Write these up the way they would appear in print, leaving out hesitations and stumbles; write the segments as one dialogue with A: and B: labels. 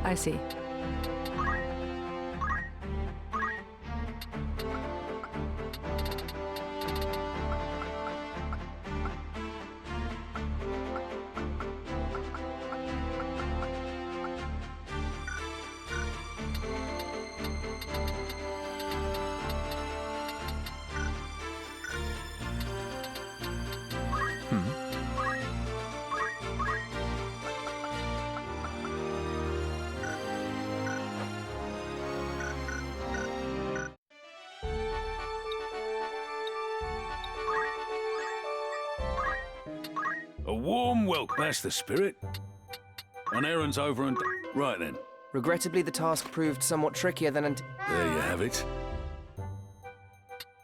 A: I see.
B: A warm welcome. That's the spirit. An errand's over and... Right then.
C: Regrettably, the task proved somewhat trickier than
B: There you have it.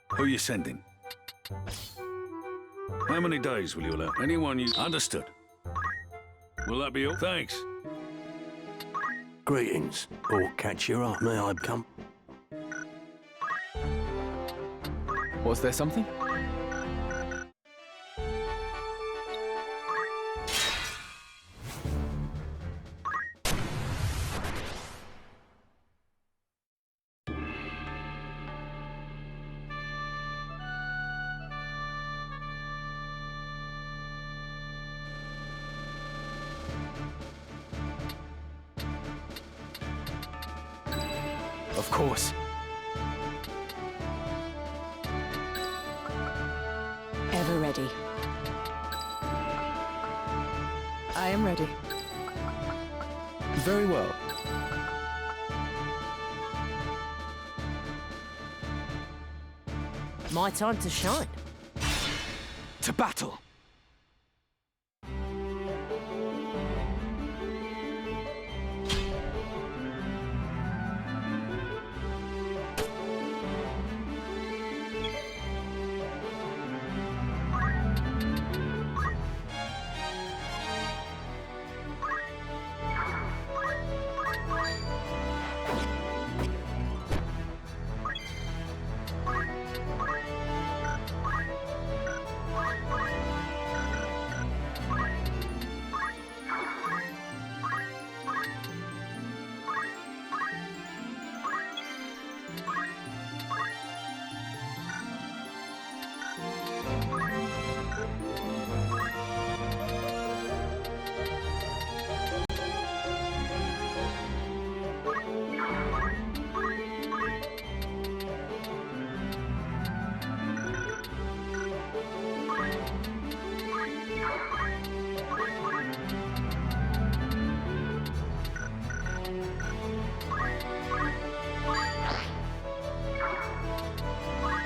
B: Who you sending? How many days will you allow? Anyone you... Understood. Will that be all? Thanks.
D: Greetings. Or catch your eye. May I come?
C: Was there something? Of course.
A: Ever ready. I am ready.
C: Very well.
A: My time to shine.
C: To battle!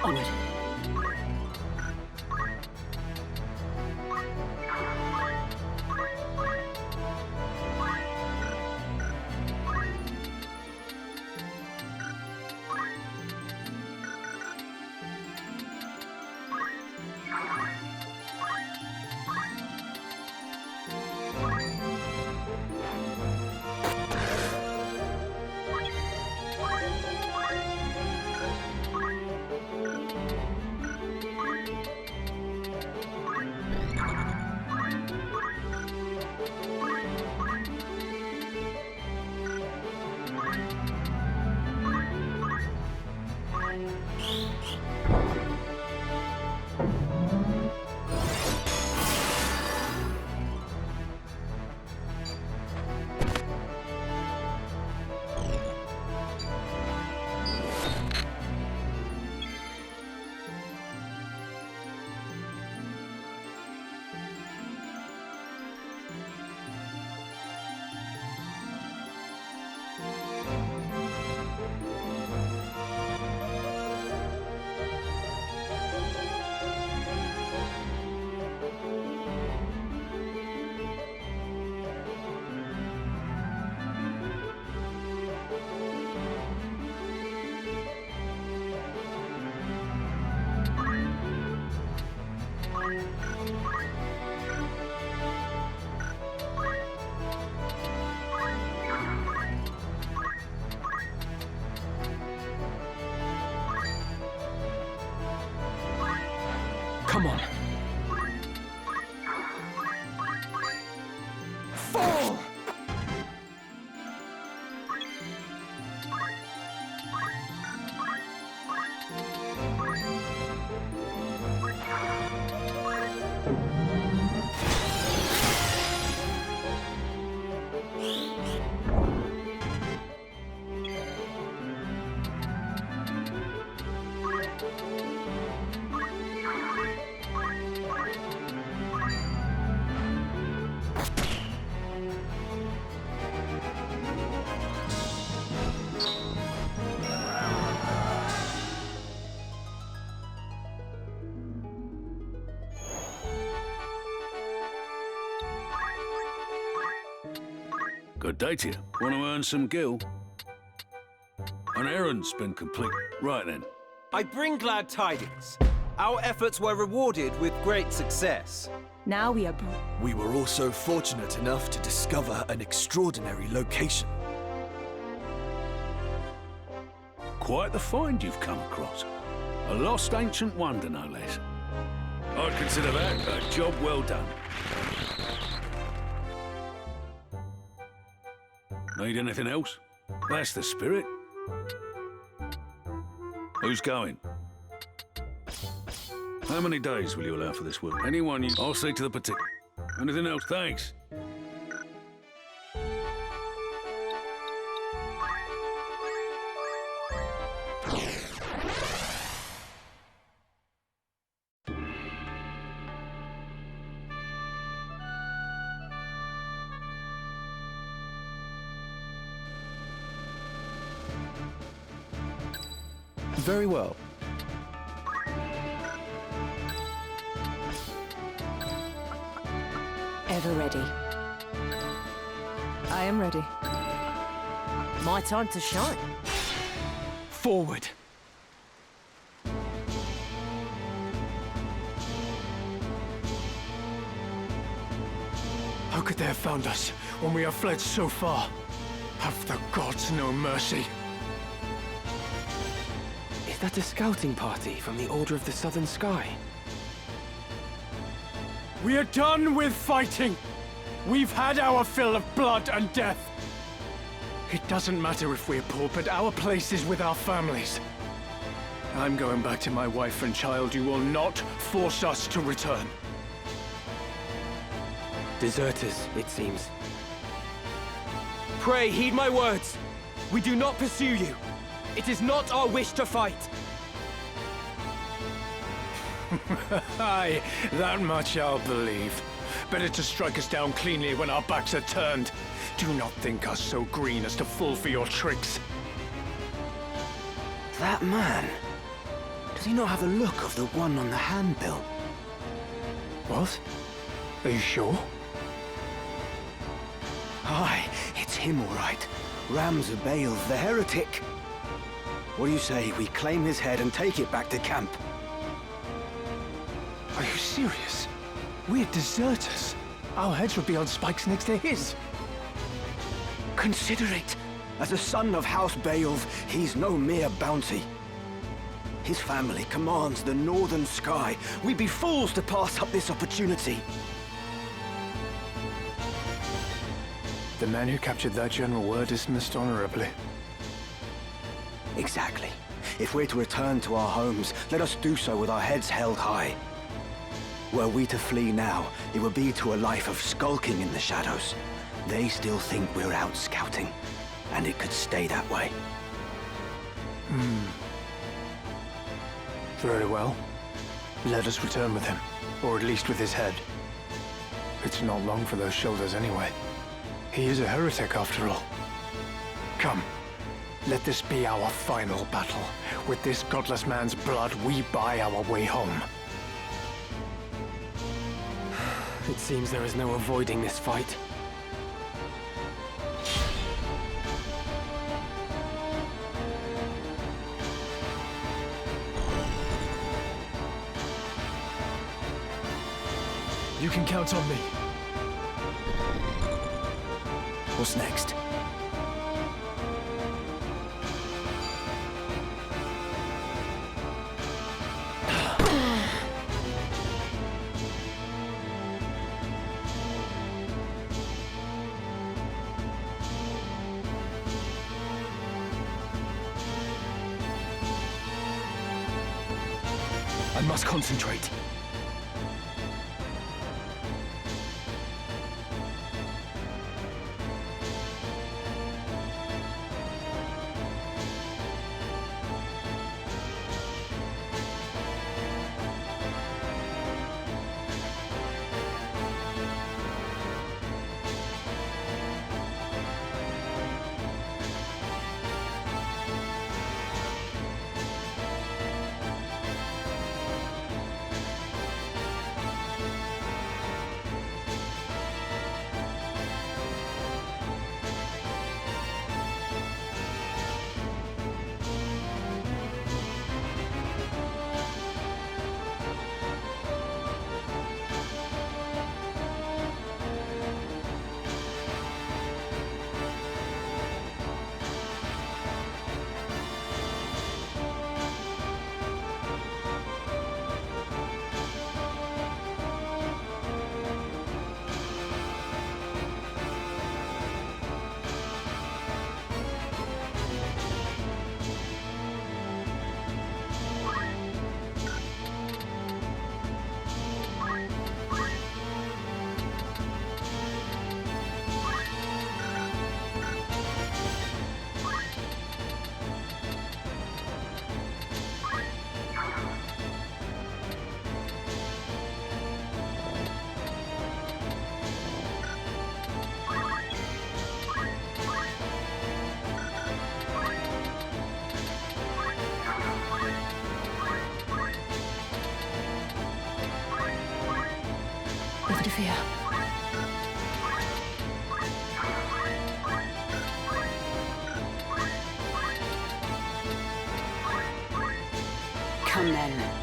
A: Onward.
C: Come on. Fall!
B: Good day to you. Want to earn some gil? An errand's been complete. Right then.
E: I bring glad tidings. Our efforts were rewarded with great success.
A: Now we are.
F: We were also fortunate enough to discover an extraordinary location.
B: Quite the find you've come across. A lost ancient wonder, no less. I'd consider that a job well done. Need anything else? That's the spirit. Who's going? How many days will you allow for this work? Anyone you... I'll see to the particular. Anything else? Thanks.
C: Very well.
A: Ever ready. I am ready. My time to shine.
C: Forward. How could they have found us when we have fled so far? Have the gods no mercy?
G: Is that a scouting party from the Order of the Southern Sky?
C: We are done with fighting! We've had our fill of blood and death! It doesn't matter if we're poor, but our place is with our families. I'm going back to my wife and child. You will not force us to return.
G: Deserters, it seems.
E: Pray, heed my words. We do not pursue you. It is not our wish to fight.
C: Aye, that much I'll believe. Better to strike us down cleanly when our backs are turned. Do not think us so green as to fall for your tricks.
G: That man? Does he not have the look of the one on the handbill?
C: What? Are you sure?
G: Aye, it's him all right. Ramza Beoulve, the heretic. What do you say we claim his head and take it back to camp?
C: Are you serious? We're deserters. Our heads would be on spikes next to his.
G: Consider it. As a son of House Beoulve, he's no mere bounty. His family commands the northern sky. We'd be fools to pass up this opportunity.
C: The man who captured that general were dismissed honorably.
G: Exactly. If we're to return to our homes, let us do so with our heads held high. Were we to flee now, it would be to a life of skulking in the shadows. They still think we're out scouting, and it could stay that way.
C: Very well. Let us return with him, or at least with his head. It's not long for those shoulders anyway. He is a heretic after all. Come, let this be our final battle. With this godless man's blood, we buy our way home.
G: It seems there is no avoiding this fight.
C: You can count on me.
F: What's next?
C: I must concentrate.
H: Nothing to fear.
A: Come then.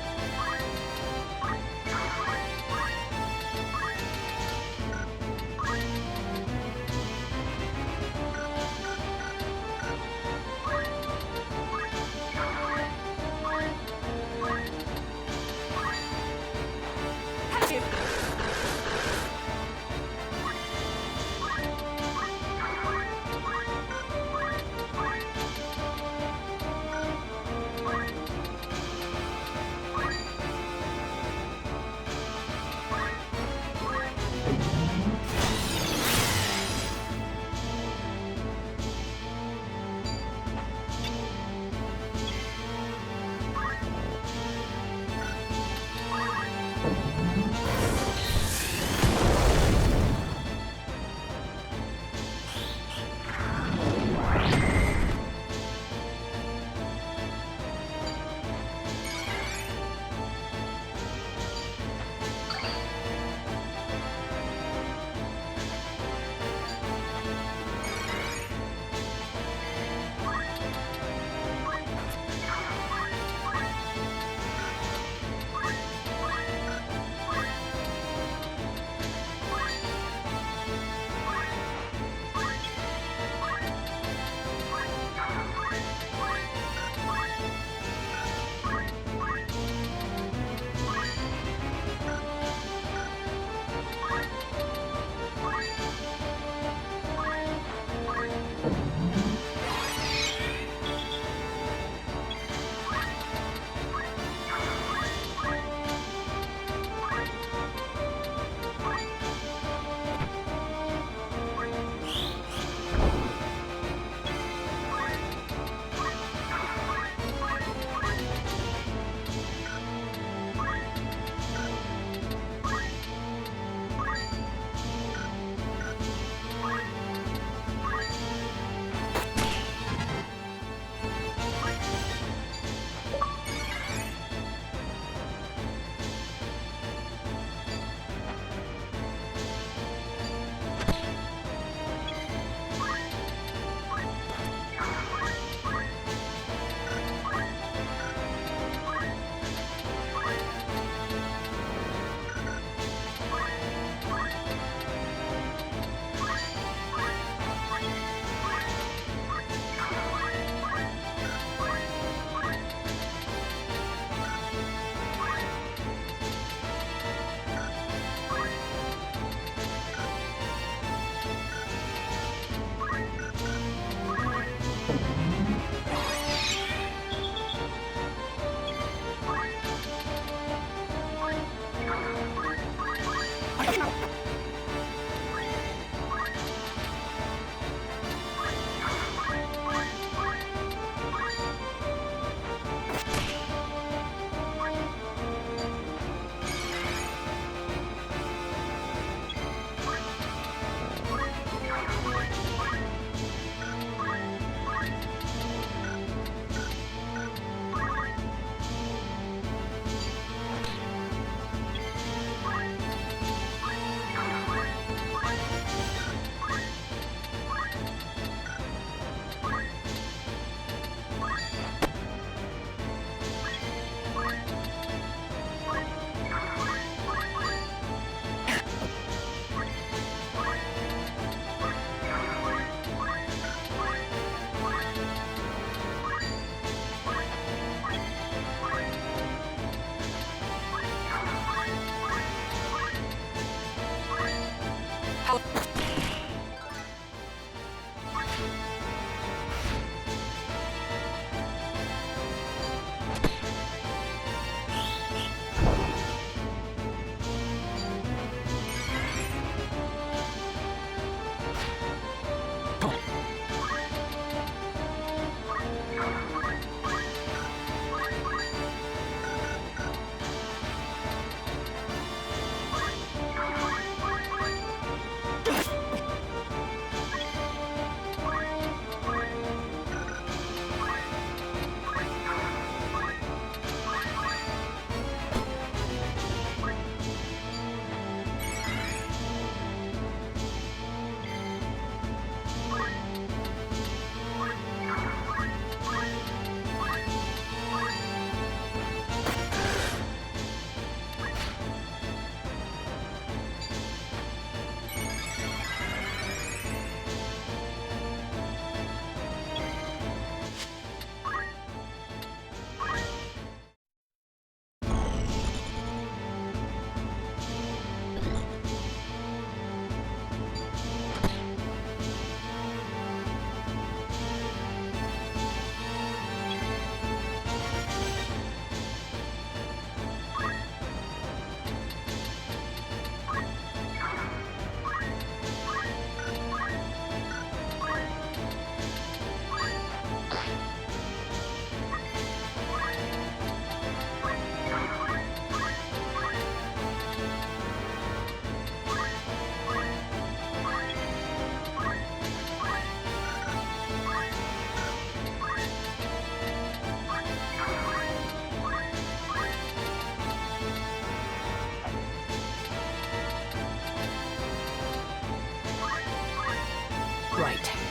A: Right.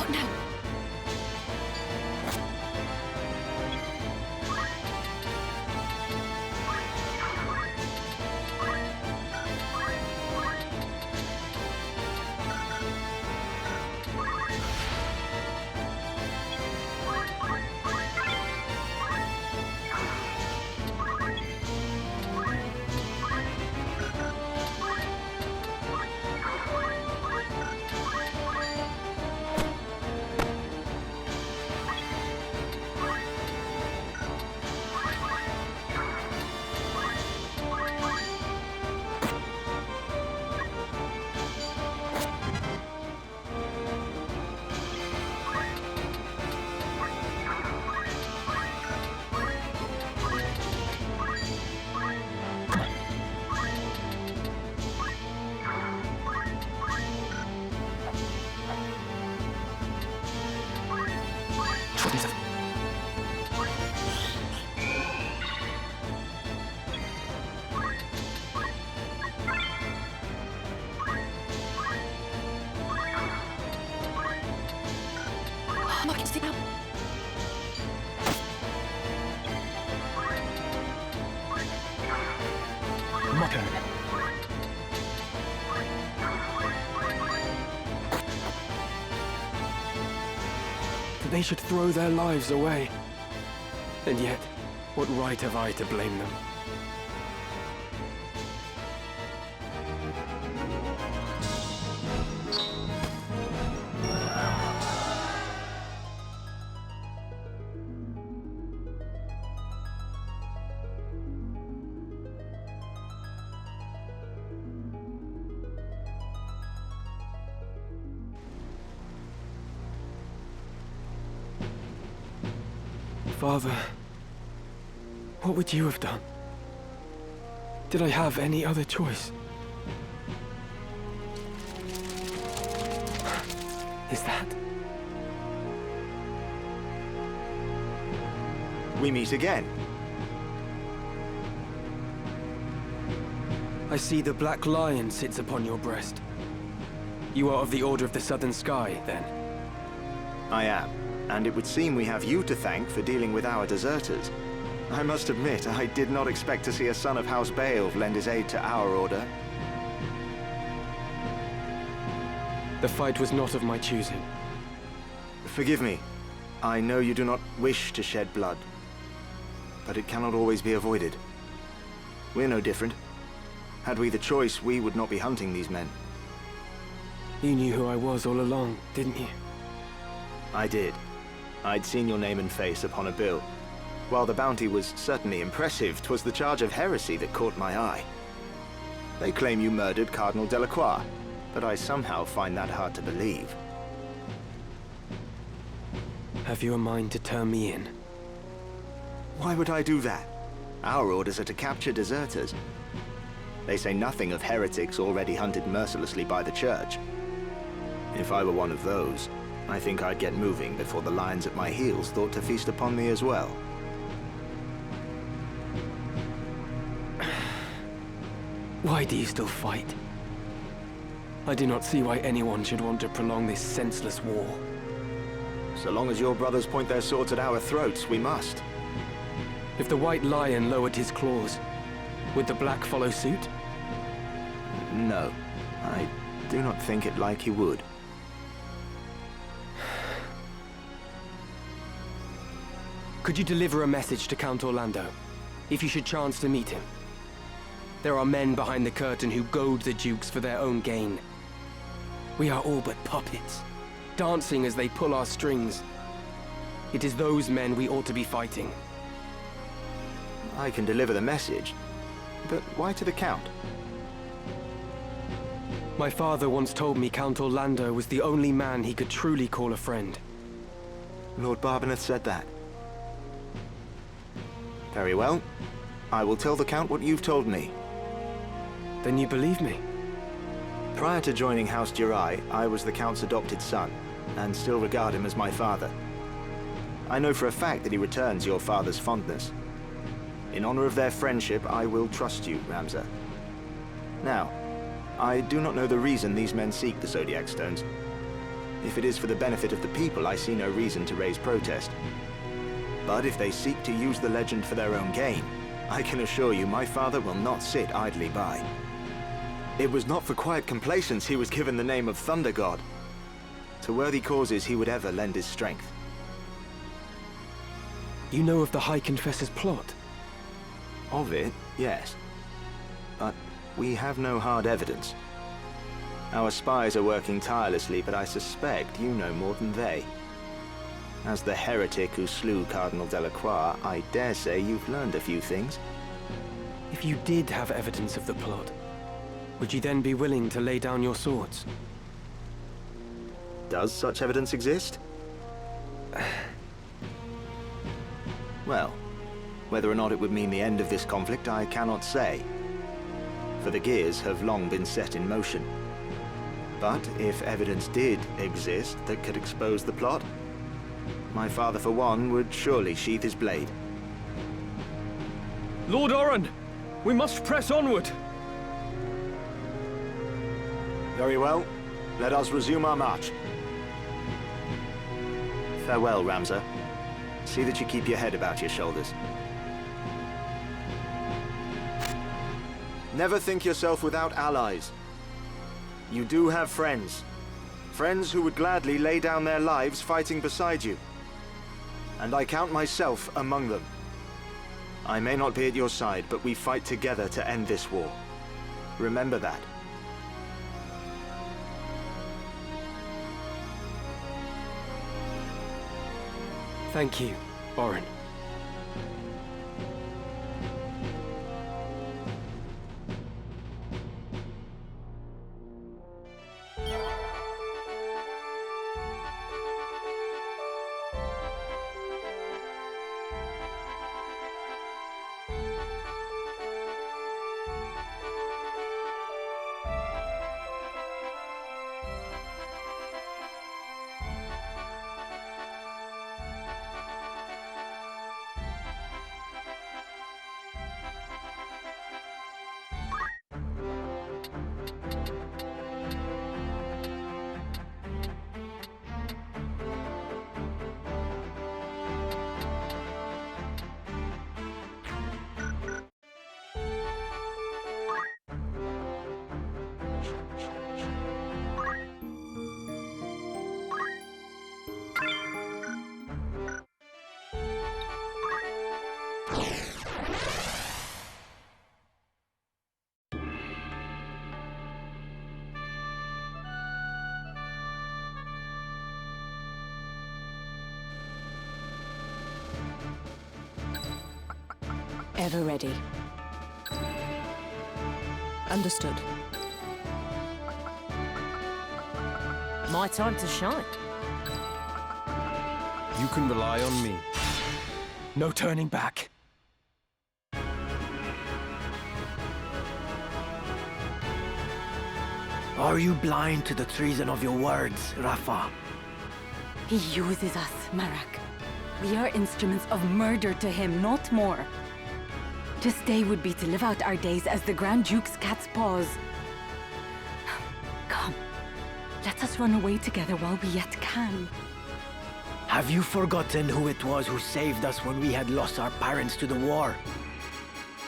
H: Not now.
C: They should throw their lives away. And yet, what right have I to blame them? Father, what would you have done? Did I have any other choice? Is that?
I: We meet again.
C: I see the Black Lion sits upon your breast. You are of the Order of the Southern Sky, then?
I: I am. And it would seem we have you to thank for dealing with our deserters. I must admit, I did not expect to see a son of House Beoulve lend his aid to our order.
C: The fight was not of my choosing.
I: Forgive me. I know you do not wish to shed blood. But it cannot always be avoided. We're no different. Had we the choice, we would not be hunting these men.
C: You knew who I was all along, didn't you?
I: I did. I'd seen your name and face upon a bill. While the bounty was certainly impressive, 'twas the charge of heresy that caught my eye. They claim you murdered Cardinal Delacroix, but I somehow find that hard to believe.
C: Have you a mind to turn me in?
I: Why would I do that? Our orders are to capture deserters. They say nothing of heretics already hunted mercilessly by the Church. If I were one of those, I think I'd get moving before the lions at my heels thought to feast upon me as well.
C: Why do you still fight? I do not see why anyone should want to prolong this senseless war.
I: So long as your brothers point their swords at our throats, we must.
C: If the White Lion lowered his claws, would the Black follow suit?
I: No, I do not think it like he would.
C: Could you deliver a message to Count Orlando, if you should chance to meet him? There are men behind the curtain who goad the dukes for their own gain. We are all but puppets, dancing as they pull our strings. It is those men we ought to be fighting.
I: I can deliver the message, but why to the Count?
C: My father once told me Count Orlando was the only man he could truly call a friend.
I: Lord Barbeneth said that. Very well. I will tell the Count what you've told me.
C: Then you believe me?
I: Prior to joining House Jirai, I was the Count's adopted son, and still regard him as my father. I know for a fact that he returns your father's fondness. In honor of their friendship, I will trust you, Ramza. Now, I do not know the reason these men seek the Zodiac Stones. If it is for the benefit of the people, I see no reason to raise protest. But if they seek to use the legend for their own gain, I can assure you my father will not sit idly by. It was not for quiet complacence he was given the name of Thunder God. To worthy causes he would ever lend his strength.
H: You know of the High Confessor's plot?
I: Of it, yes. But we have no hard evidence. Our spies are working tirelessly, but I suspect you know more than they. As the heretic who slew Cardinal Delacroix, I dare say you've learned a few things.
H: If you did have evidence of the plot, would you then be willing to lay down your swords?
I: Does such evidence exist? Well, whether or not it would mean the end of this conflict, I cannot say. For the gears have long been set in motion. But if evidence did exist that could expose the plot, my father, for one, would surely sheath his blade.
E: Lord Oran, we must press onward.
I: Very well. Let us resume our march. Farewell, Ramza. See that you keep your head about your shoulders. Never think yourself without allies. You do have friends. Friends who would gladly lay down their lives fighting beside you. And I count myself among them. I may not be at your side, but we fight together to end this war. Remember that.
H: Thank you, Orin.
A: Ever ready. Understood. My time to shine.
H: You can rely on me. No turning back.
G: Are you blind to the treason of your words, Rafa?
J: He uses us, Marak. We are instruments of murder to him, not more. To stay would be to live out our days as the Grand Duke's cat's paws. Come, let us run away together while we yet can.
G: Have you forgotten who it was who saved us when we had lost our parents to the war?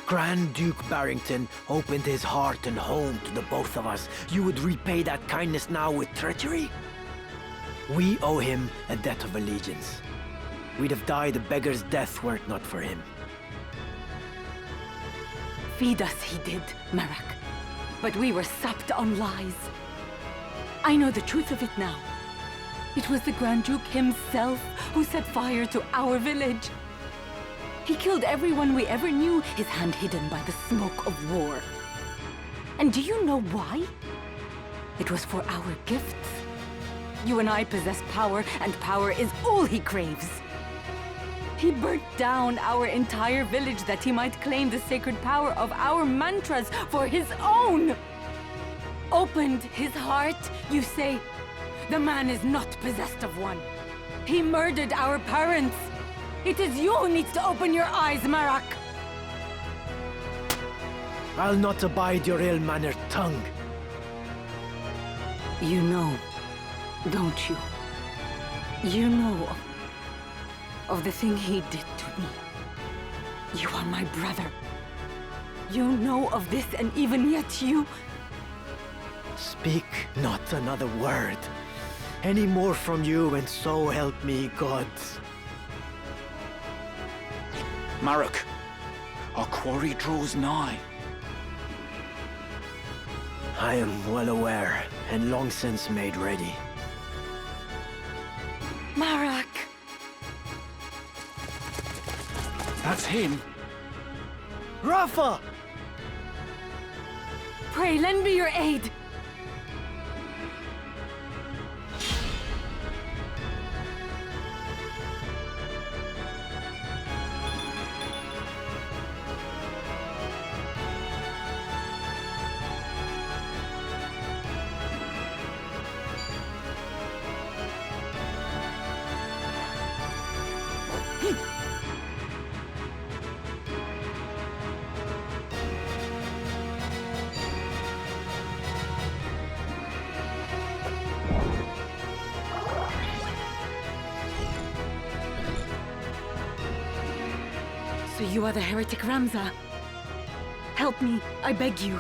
G: Grand Duke Barrington opened his heart and home to the both of us. You would repay that kindness now with treachery? We owe him a debt of allegiance. We'd have died a beggar's death were it not for him.
J: Feed us he did, Marak. But we were supped on lies. I know the truth of it now. It was the Grand Duke himself who set fire to our village. He killed everyone we ever knew, his hand hidden by the smoke of war. And do you know why? It was for our gifts. You and I possess power, and power is all he craves. He burnt down our entire village that he might claim the sacred power of our mantras for his own. Opened his heart, you say? The man is not possessed of one. He murdered our parents. It is you who needs to open your eyes, Marak.
G: I'll not abide your ill-mannered tongue.
J: You know, Don't you? You know of the thing he did to me. You are my brother. You know of this, and even yet you...
K: Speak not another word. Any more from you, and so help me God.
L: Marek, our quarry draws nigh.
K: I am well aware, and long since made ready.
J: Marak!
L: That's him.
K: Rafa!
J: Pray, lend me your aid! So you are the heretic Ramza. Help me, I beg you.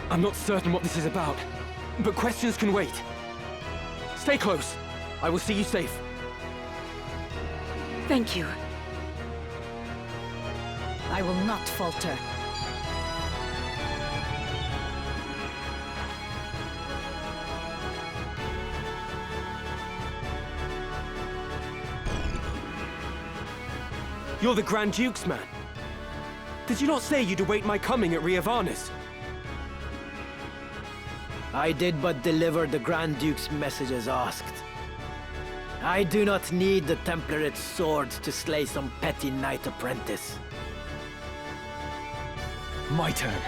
H: I'm not certain what this is about, but questions can wait. Stay close. I will see you safe.
J: Thank you.
A: I will not falter.
H: You're the Grand Duke's man. Did you not say you'd await my coming at Ivalice?
K: I did but deliver the Grand Duke's message as asked. I do not need the Templarate's swords to slay some petty knight apprentice.
H: My turn.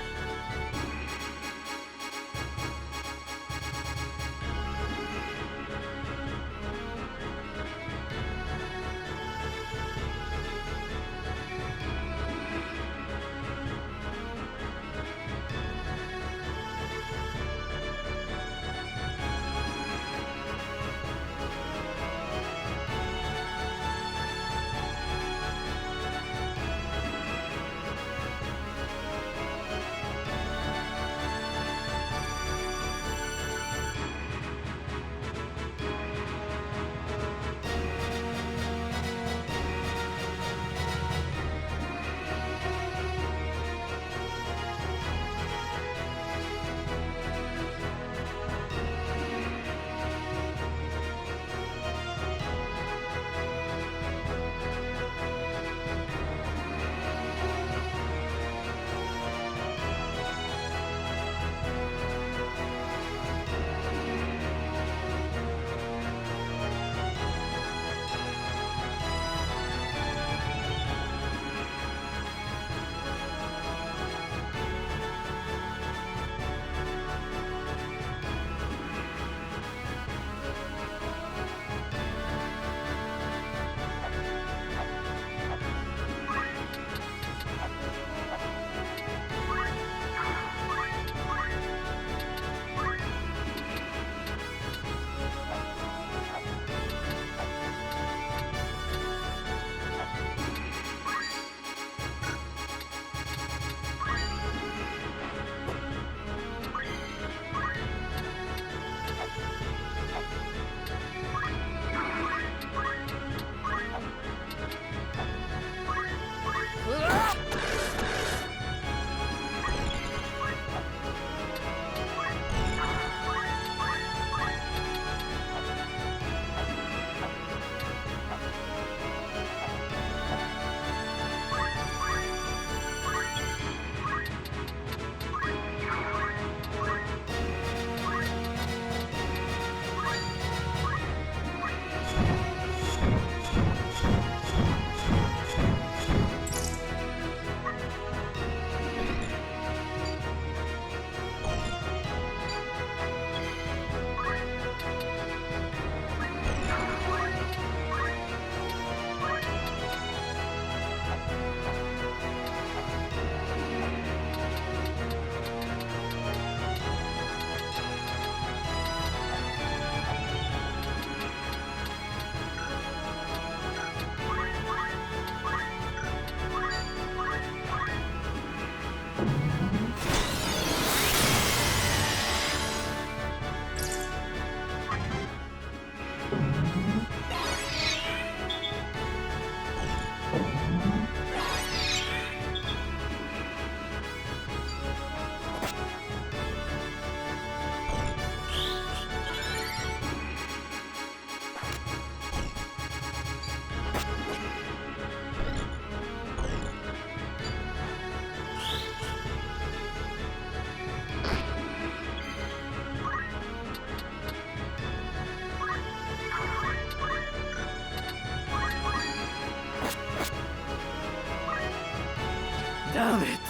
K: Damn it!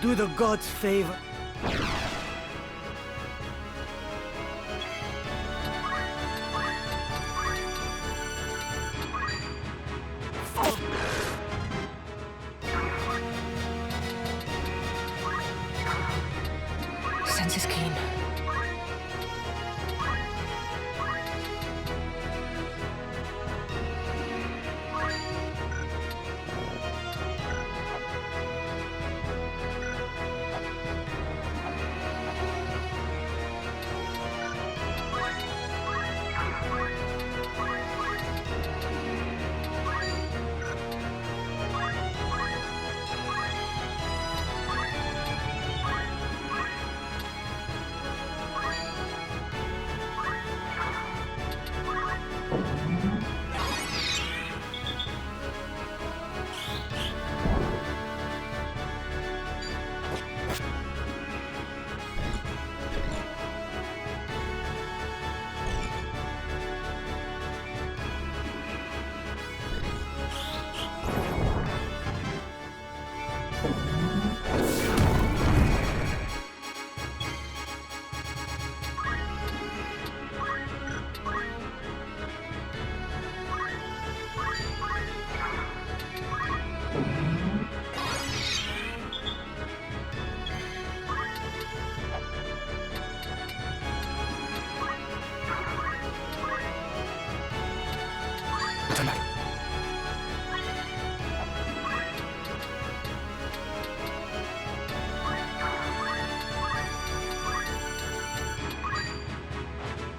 K: Do the gods favor.
A: Sense is keen.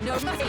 J: No mercy!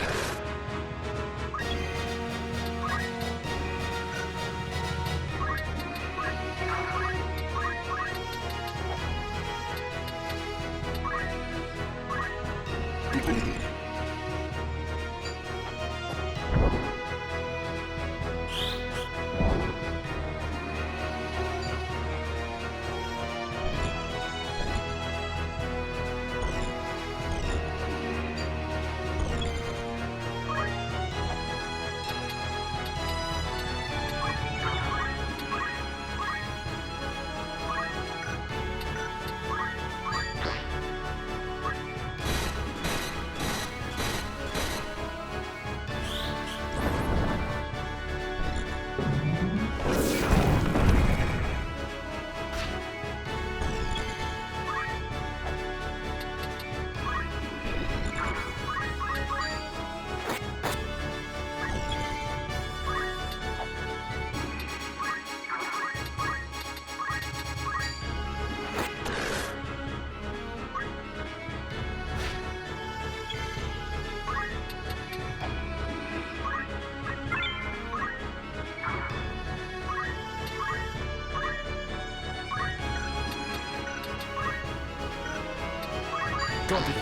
A: Don't be.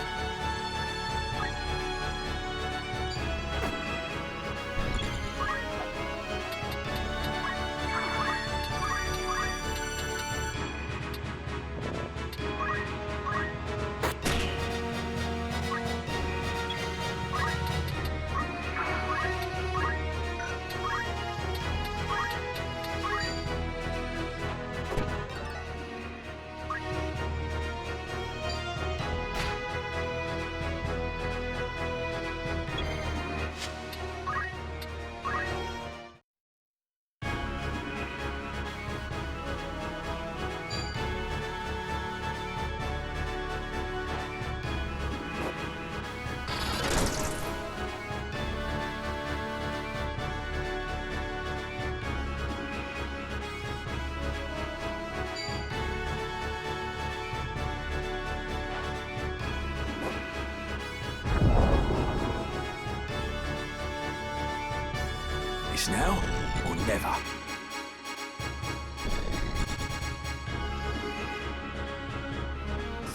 D: It's now or never.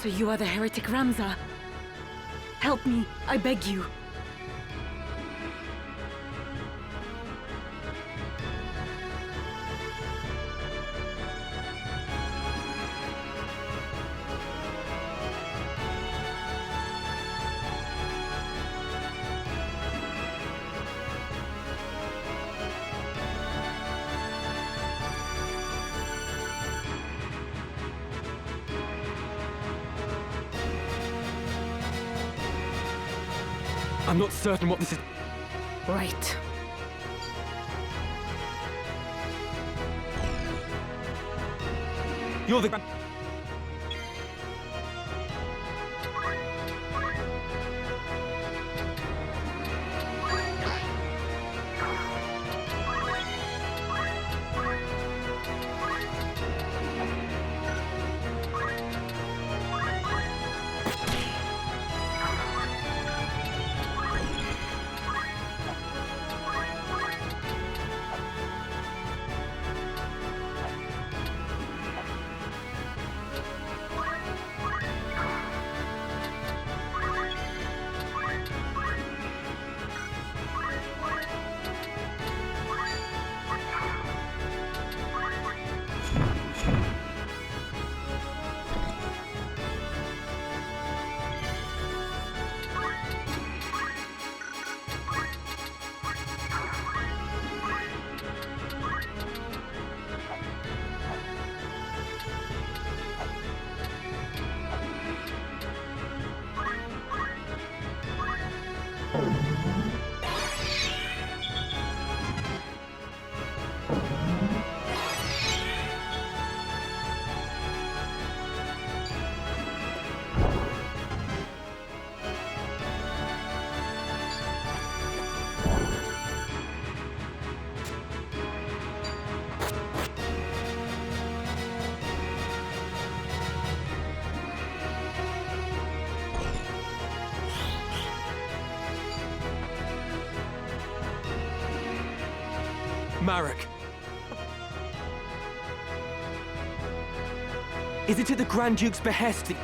J: So you are the heretic Ramza. Help me, I beg you.
H: I'm not certain what this is.
J: Right.
H: You're the... Marek. Is it at the Grand Duke's behest that...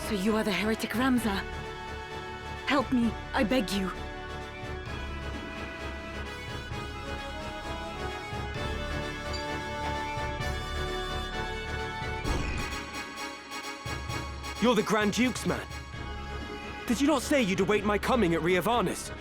J: So you are the heretic Ramza. Help me, I beg you.
H: You're the Grand Duke's man. Did you not say you'd await my coming at Ivalice?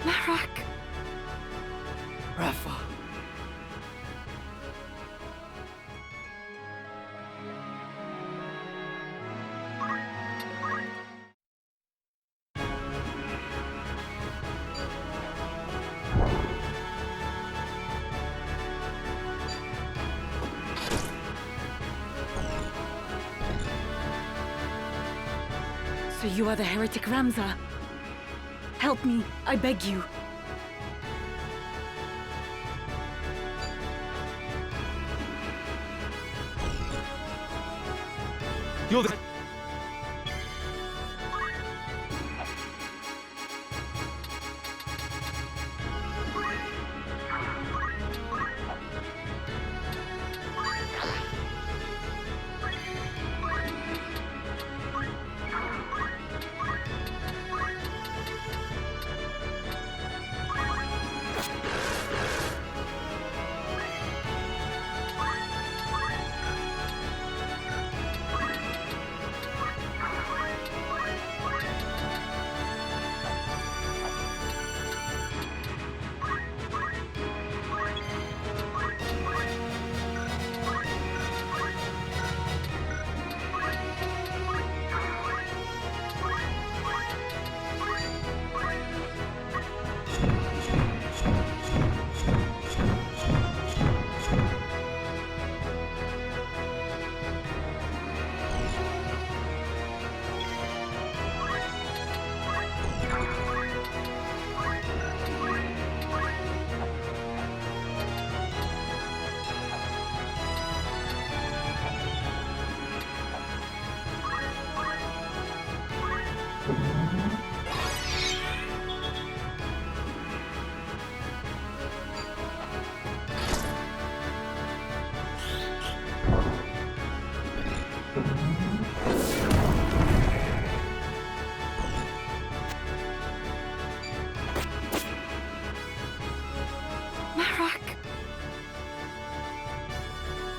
J: Marak!
H: Rafa.
J: So you are the heretic Ramza. Help me, I beg you.
L: You're the...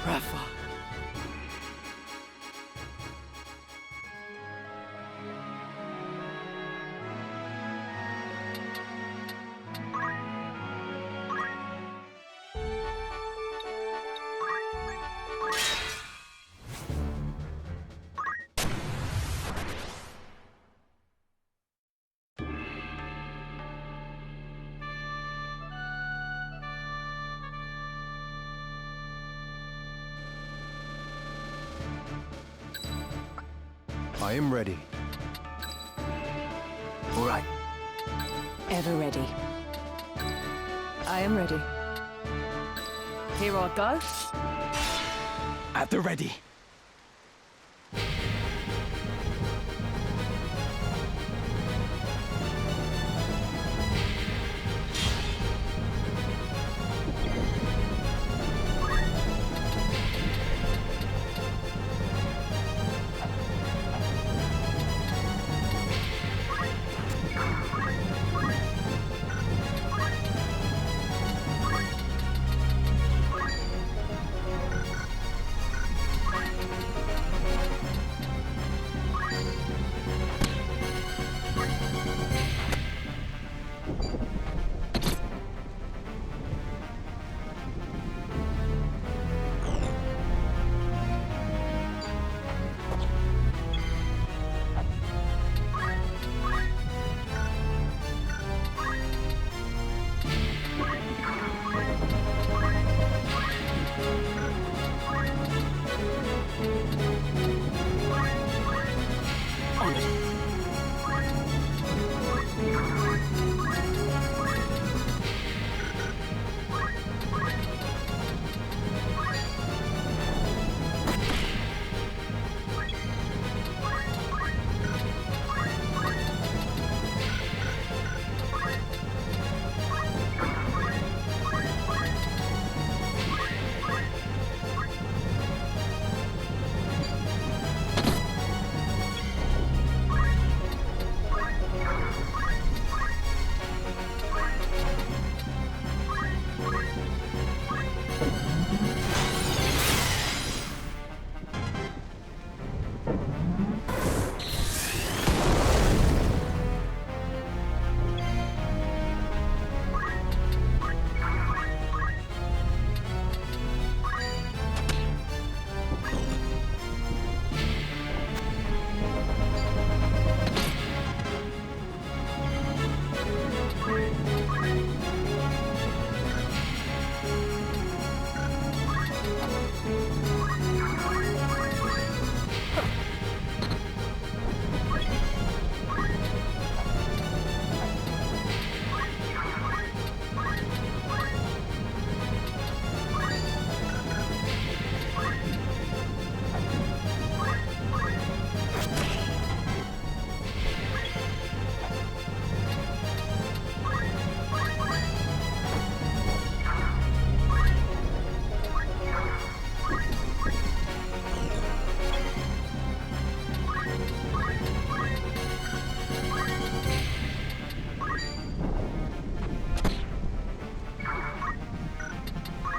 A: Rafa.
C: I am ready.
A: All right. Ever ready. I am ready. Here I go.
L: At the ready.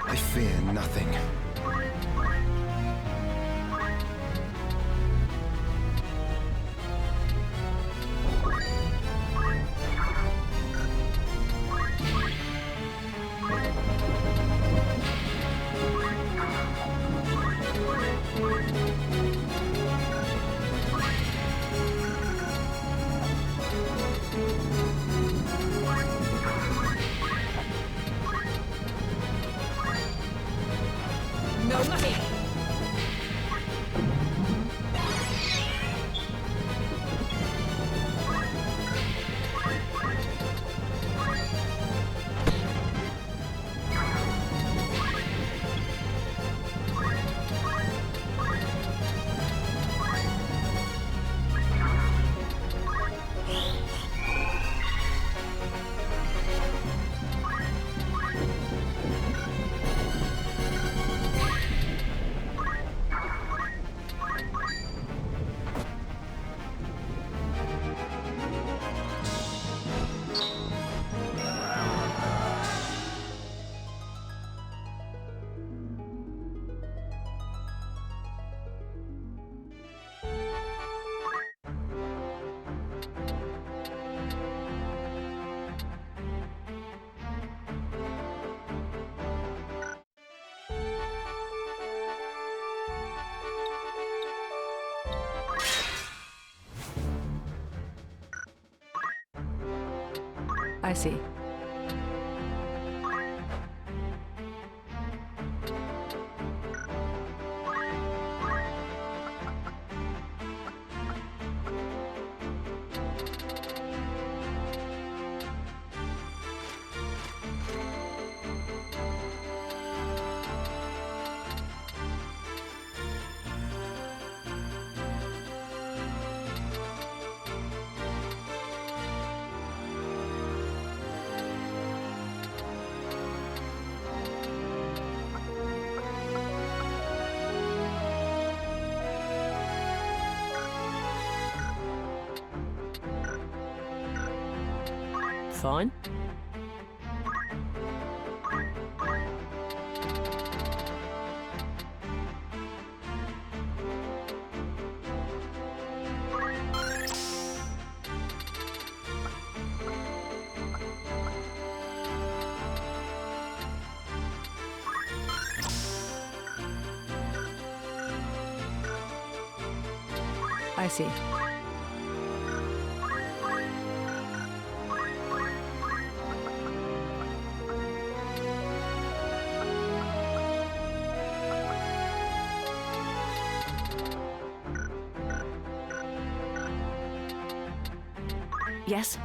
C: I fear nothing.
A: No money! I see. Fine. I see. Yes?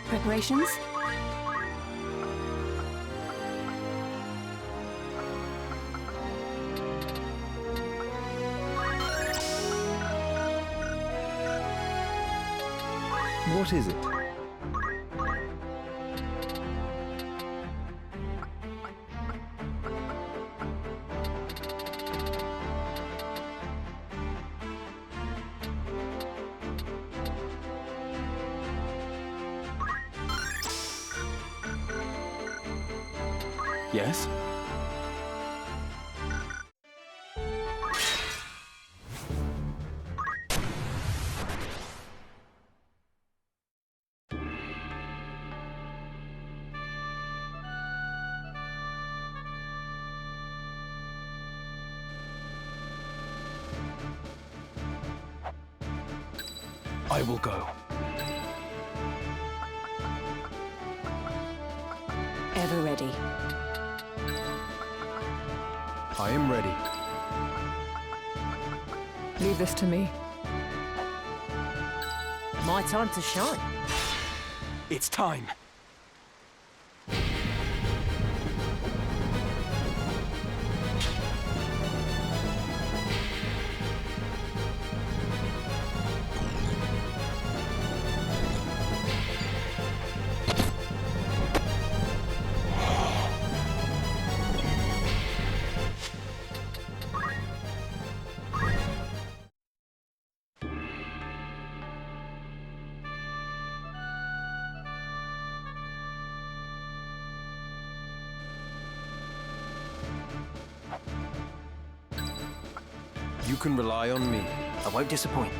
A: Preparations?
M: What is it?
L: Yes? I will go.
A: Ever ready.
M: I am ready.
A: Leave this to me. My time to shine.
L: It's time.
M: You can rely on me.
K: I won't disappoint.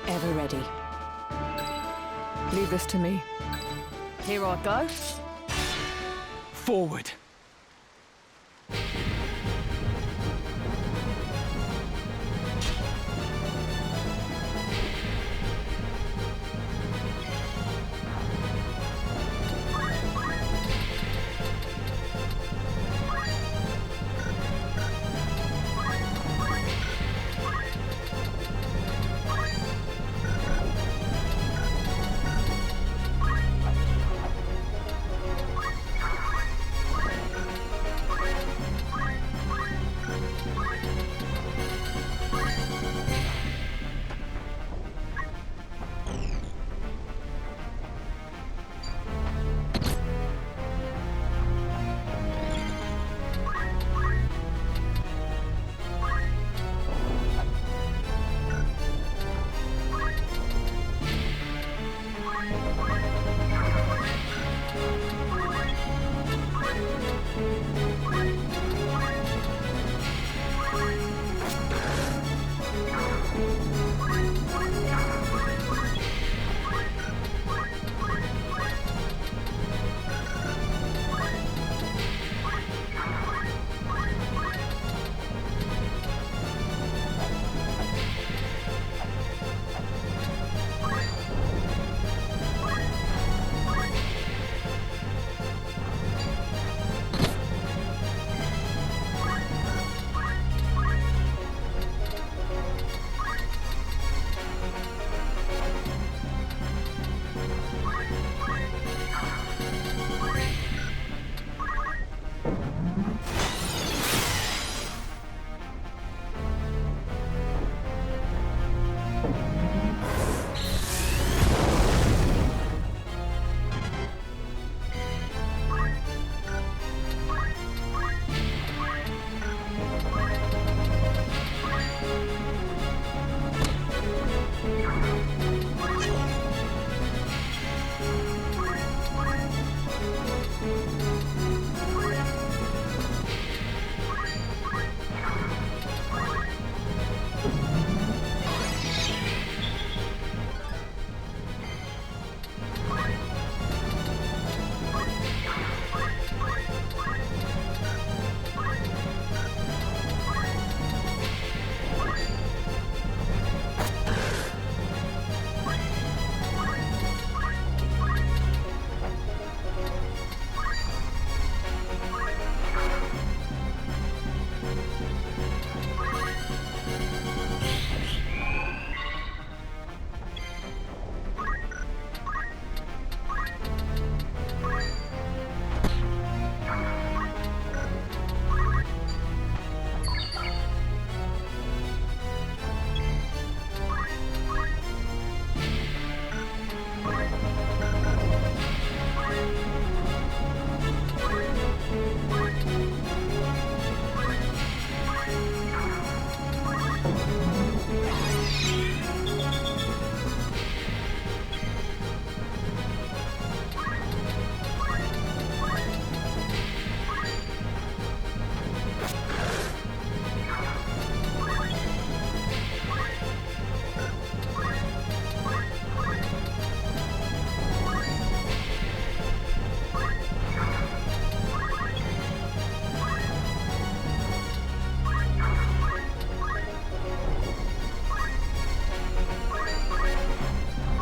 A: Ever ready.
N: Leave this to me.
A: Here I go.
L: Forward.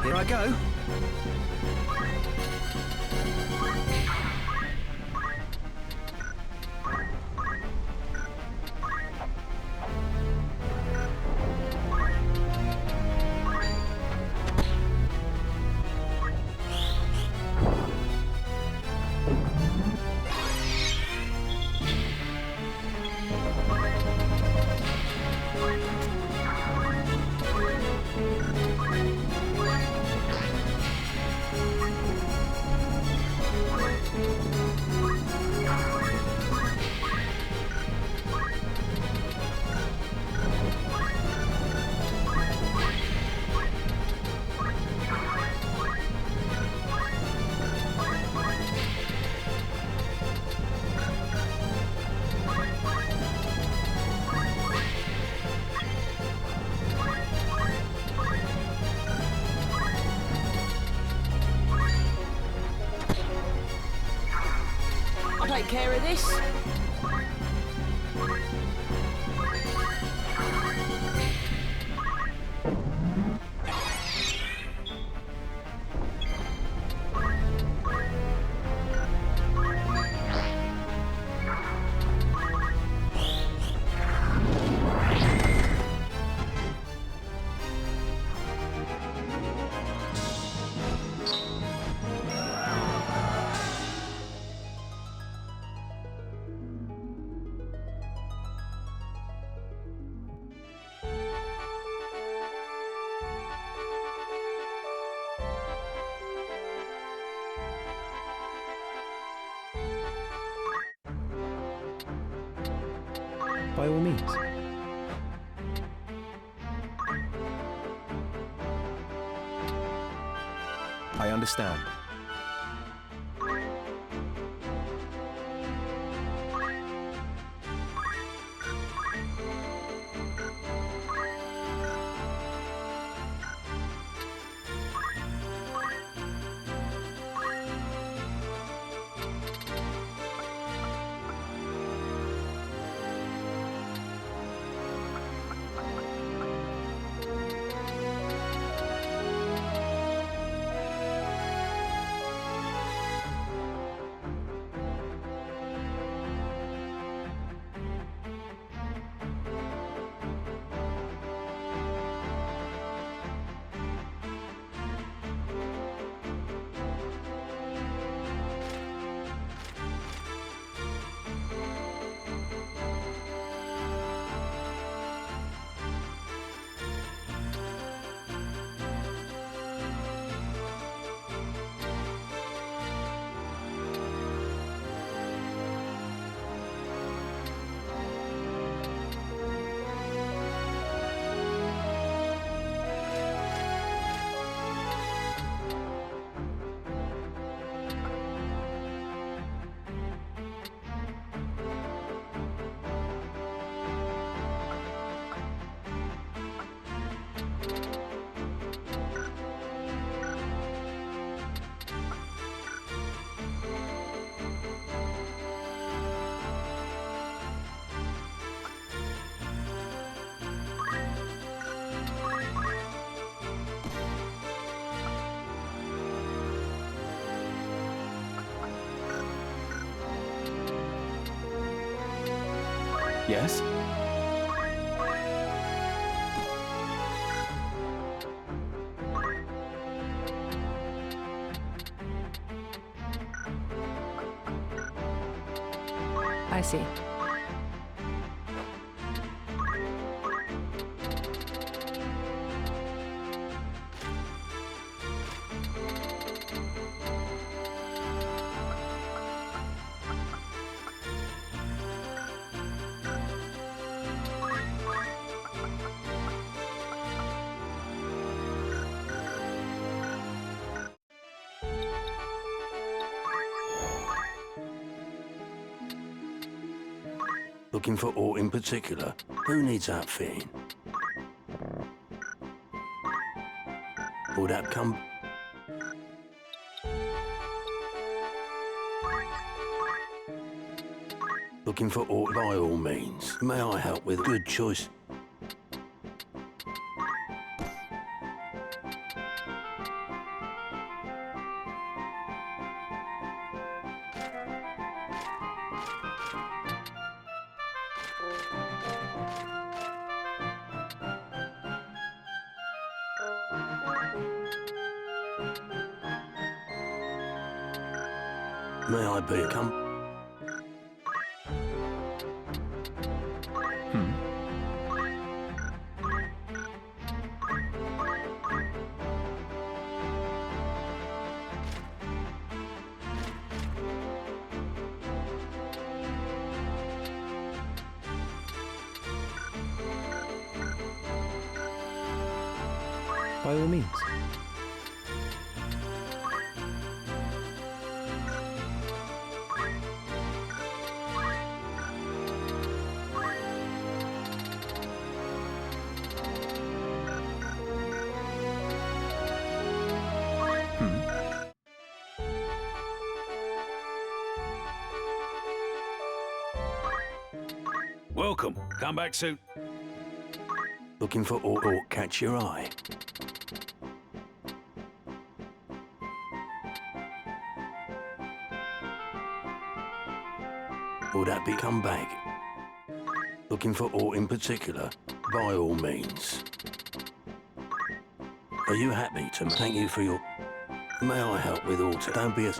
E: Here I go.
A: care of this?
M: By all means. I understand. Yes?
A: I see.
B: Looking for aught in particular? Who needs outfitting? Will that come? Looking for aught by all means. May I help with good choice? May I be come?
M: By all means.
B: welcome. Come back soon.
D: Looking for aught catch your eye? Would that be come back? Looking for aught in particular? By all means. Are you happy to thank you for your... May I help with aught? Don't be a...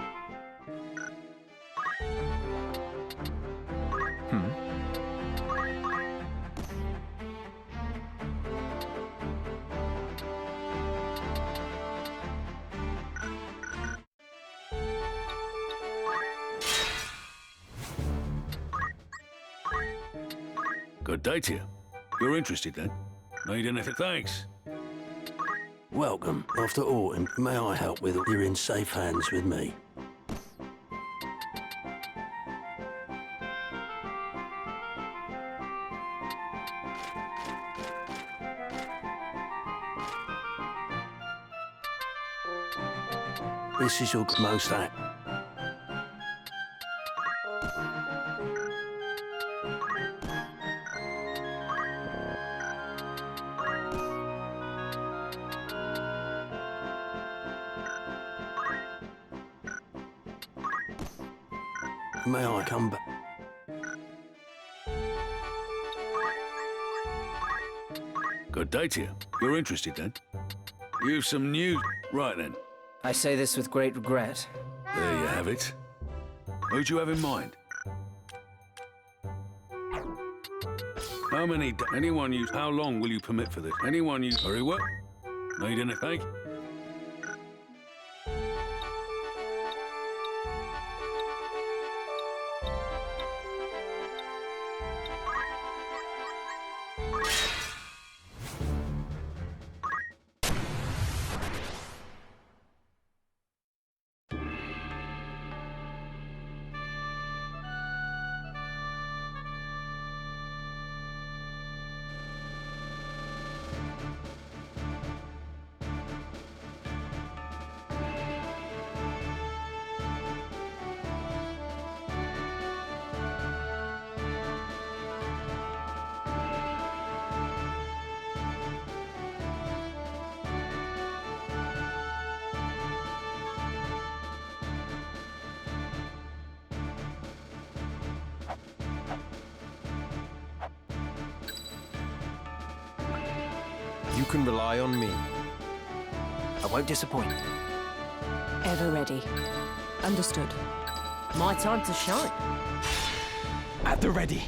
B: Good day to you. You're interested then? Need anything? Thanks.
D: Welcome. After autumn, may I help with... You're in safe hands with me. This is your most act. May I come back?
B: Good day to you. You're interested then? You've some news. Right then.
A: I say this with great regret.
B: There you have it. Who'd you have in mind? How many... Anyone you... How long will you permit for this? Anyone you... Very well. Need anything?
M: You can rely on me.
A: I won't disappoint.
N: Ever ready. Understood.
A: My time to shine.
L: At the ready.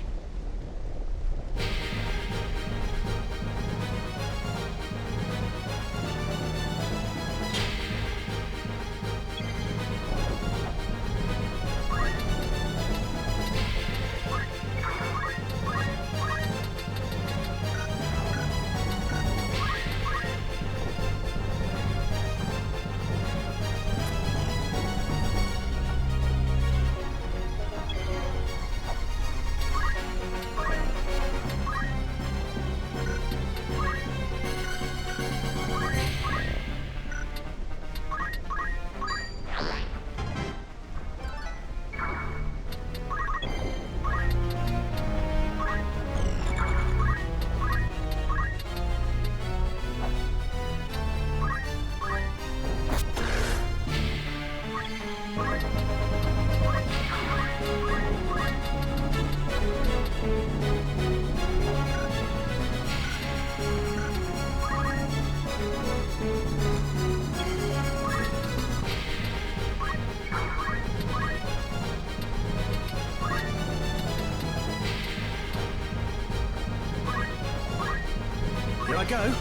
E: Here I go.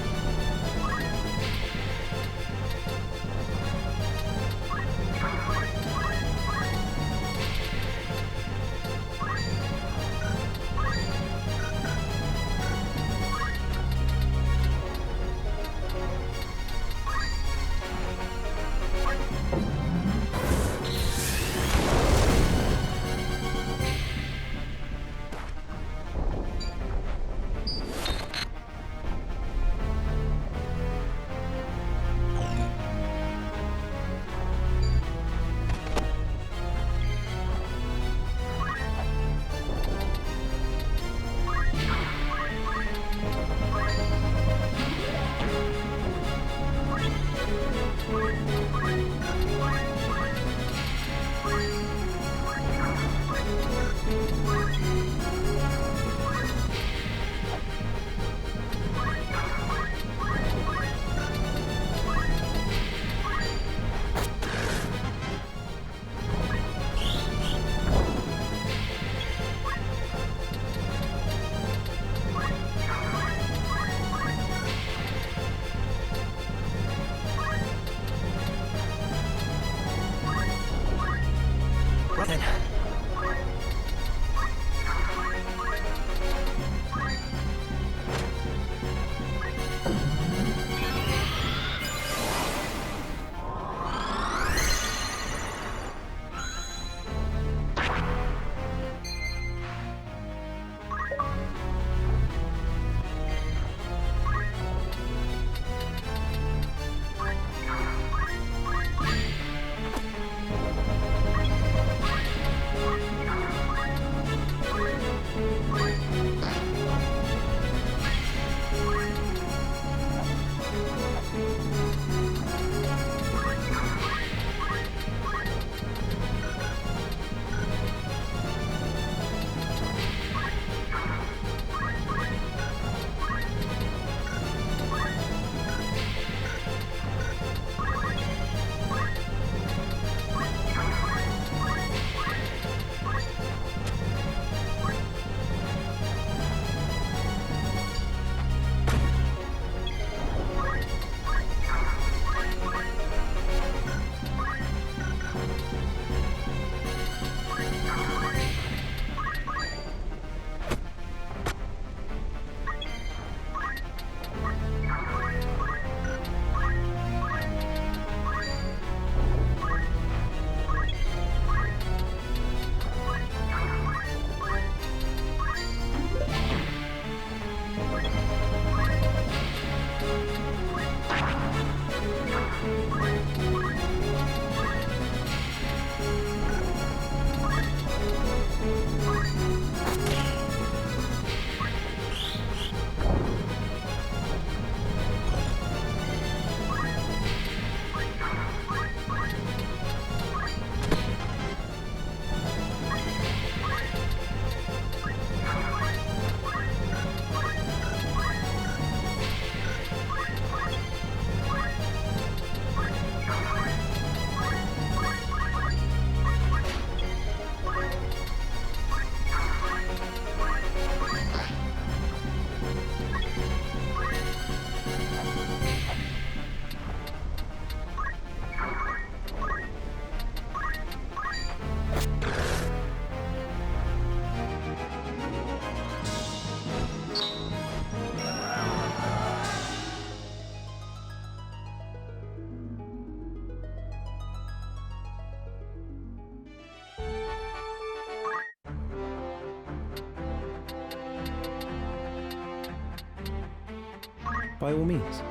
M: By all means.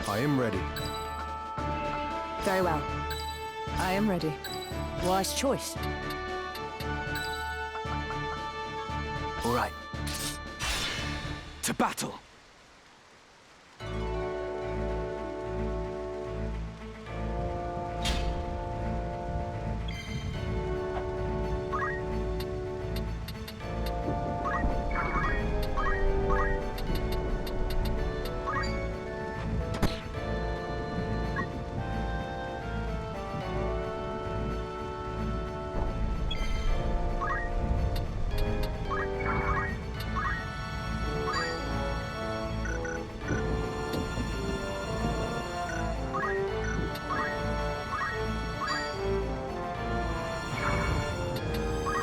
M: I am ready.
N: Very well. I am ready.
A: Wise choice.
F: All right. To battle!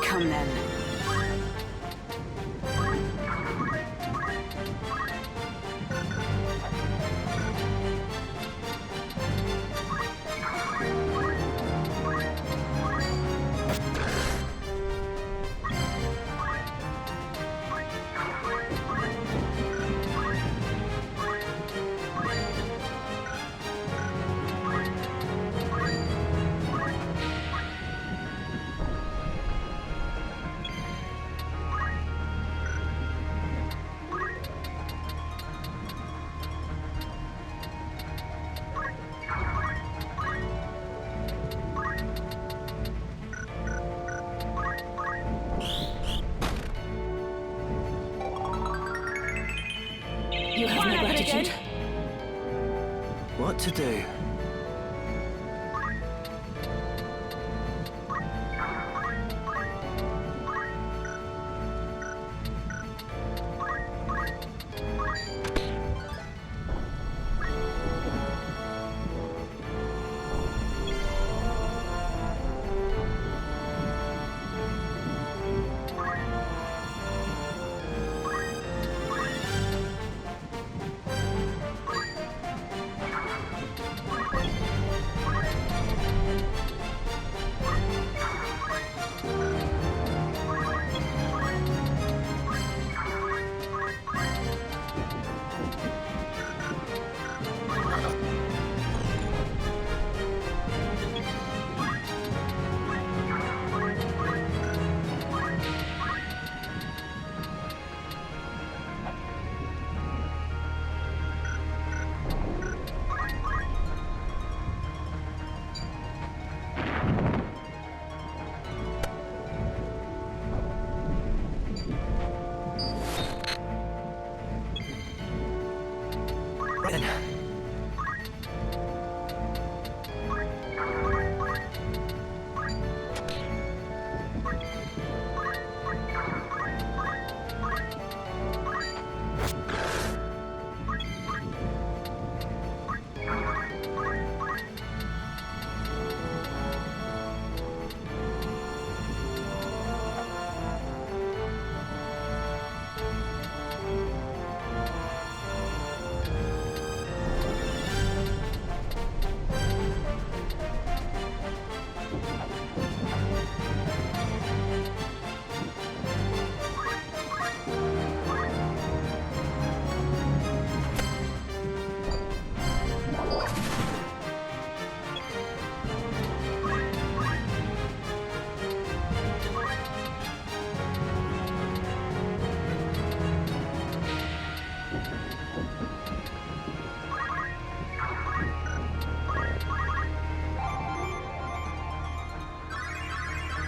J: Come then.
N: You have my gratitude.
G: What to do?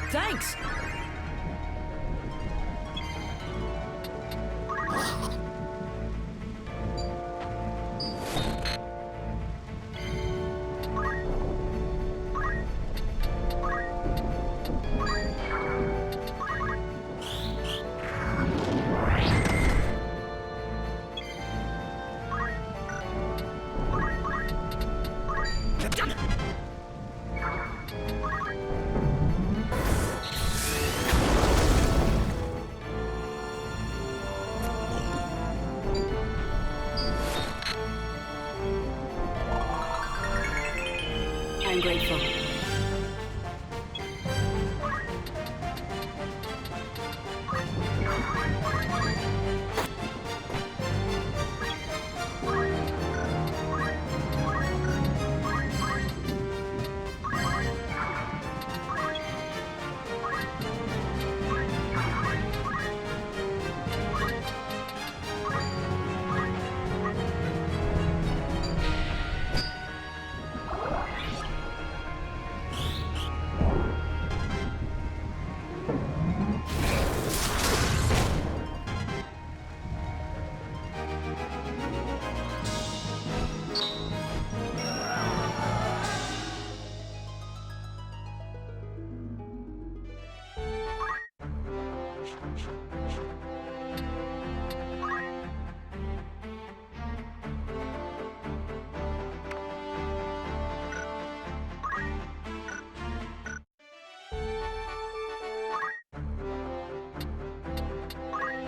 A: Thanks!
J: I'm grateful.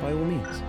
M: By all means.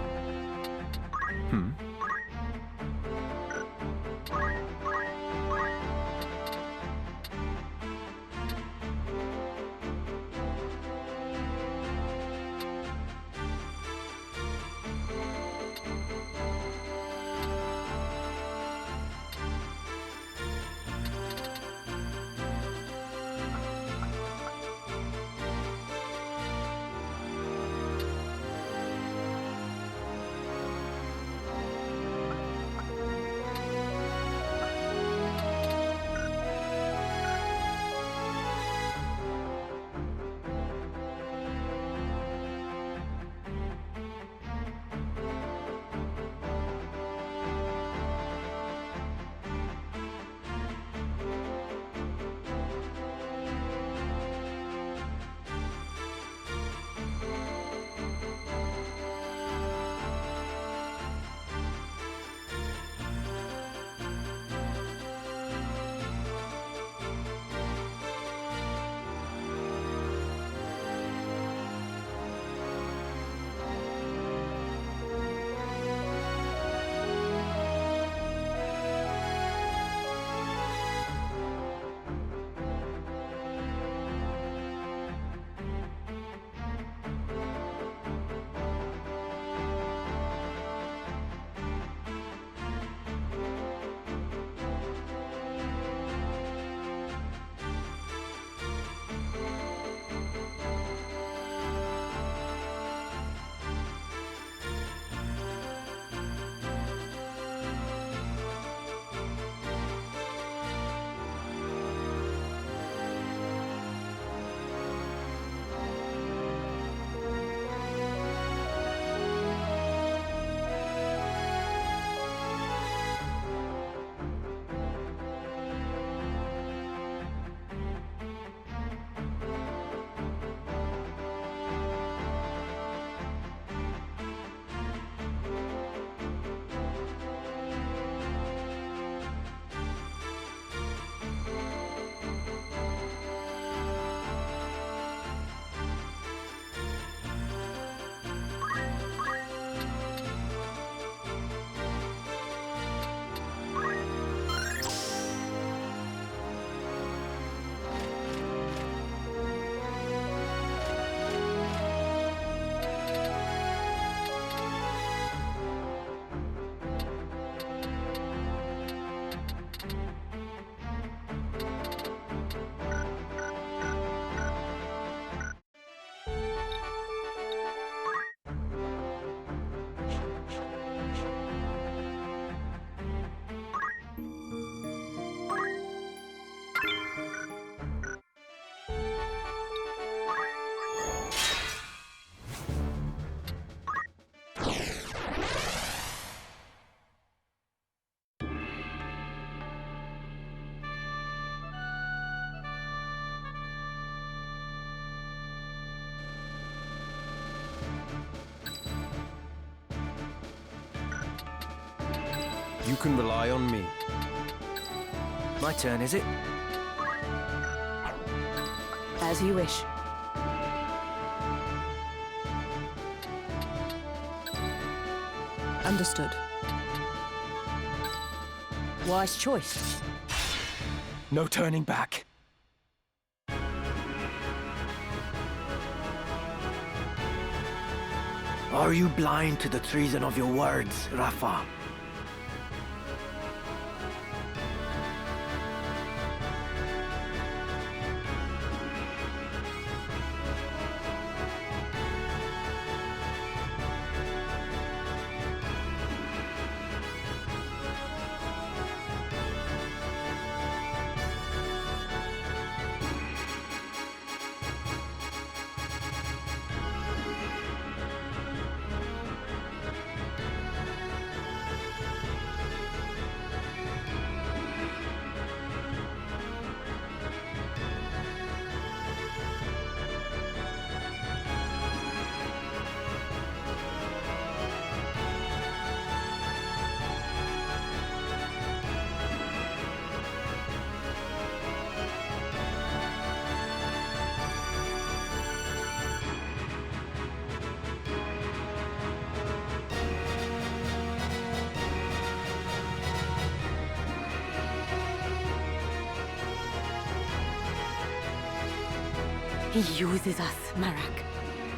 M: You can rely on me.
E: My turn, is it?
N: As you wish. Understood.
A: Wise choice.
L: No turning back.
K: Are you blind to the treason of your words, Rafa?
J: He uses us, Marak.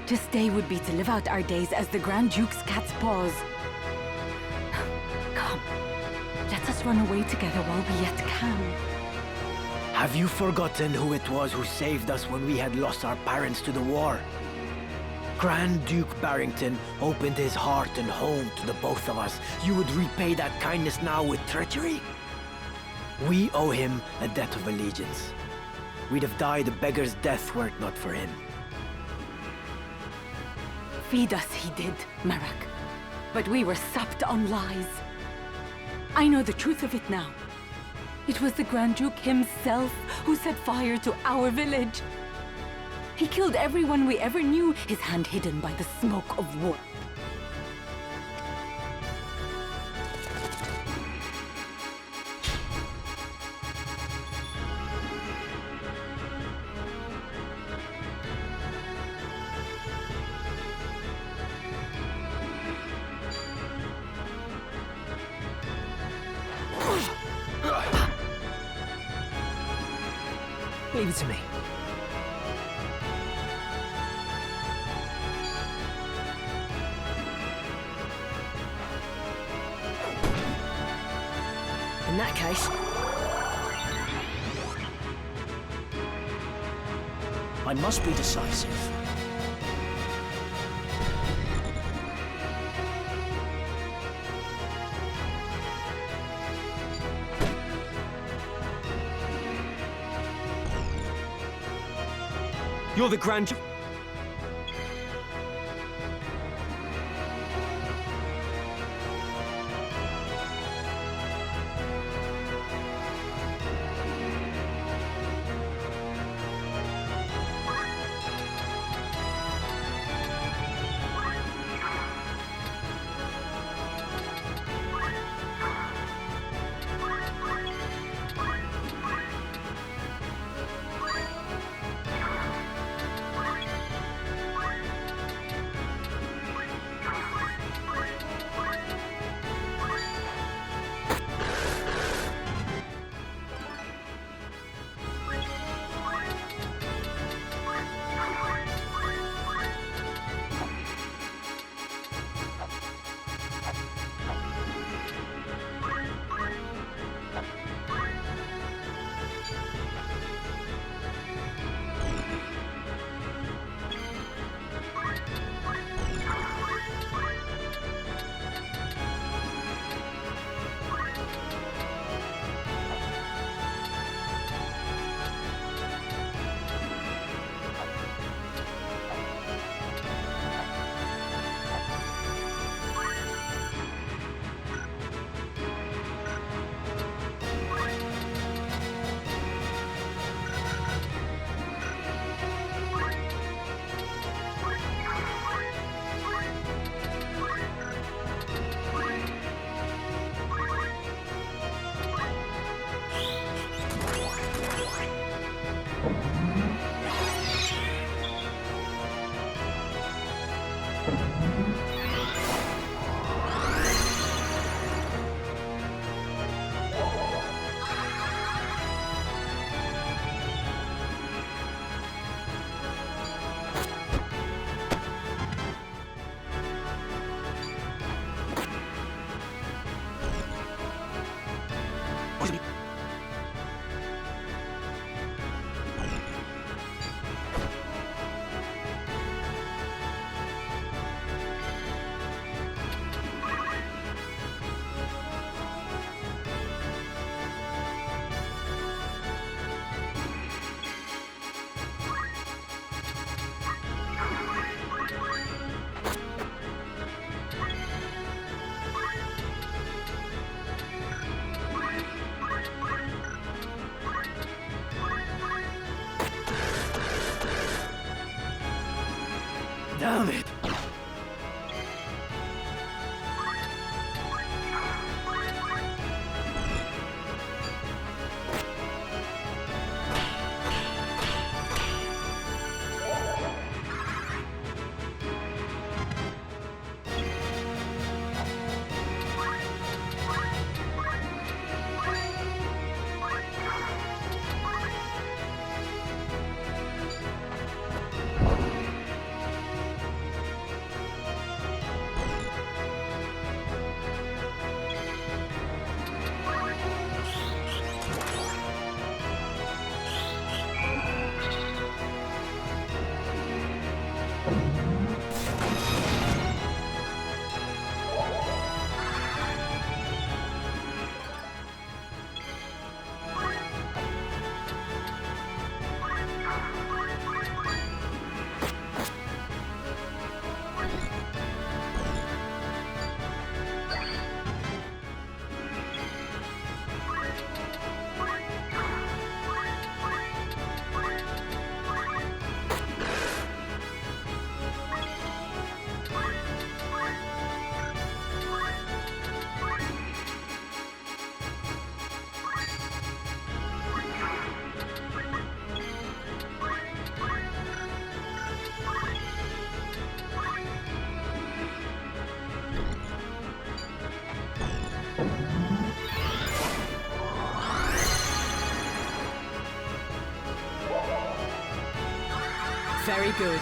J: To stay would be to live out our days as the Grand Duke's cat's paws. Come, let us run away together while we yet can.
K: Have you forgotten who it was who saved us when we had lost our parents to the war? Grand Duke Barrington opened his heart and home to the both of us. You would repay that kindness now with treachery? We owe him a debt of allegiance. We'd have died a beggar's death were it not for him.
J: Feed us he did, Marak. But we were supped on lies. I know the truth of it now. It was the Grand Duke himself who set fire to our village. He killed everyone we ever knew, his hand hidden by the smoke of war.
A: Leave it to me. In that case...
O: I must be decisive.
H: You're the Grand...
K: Damn it!
A: Very good.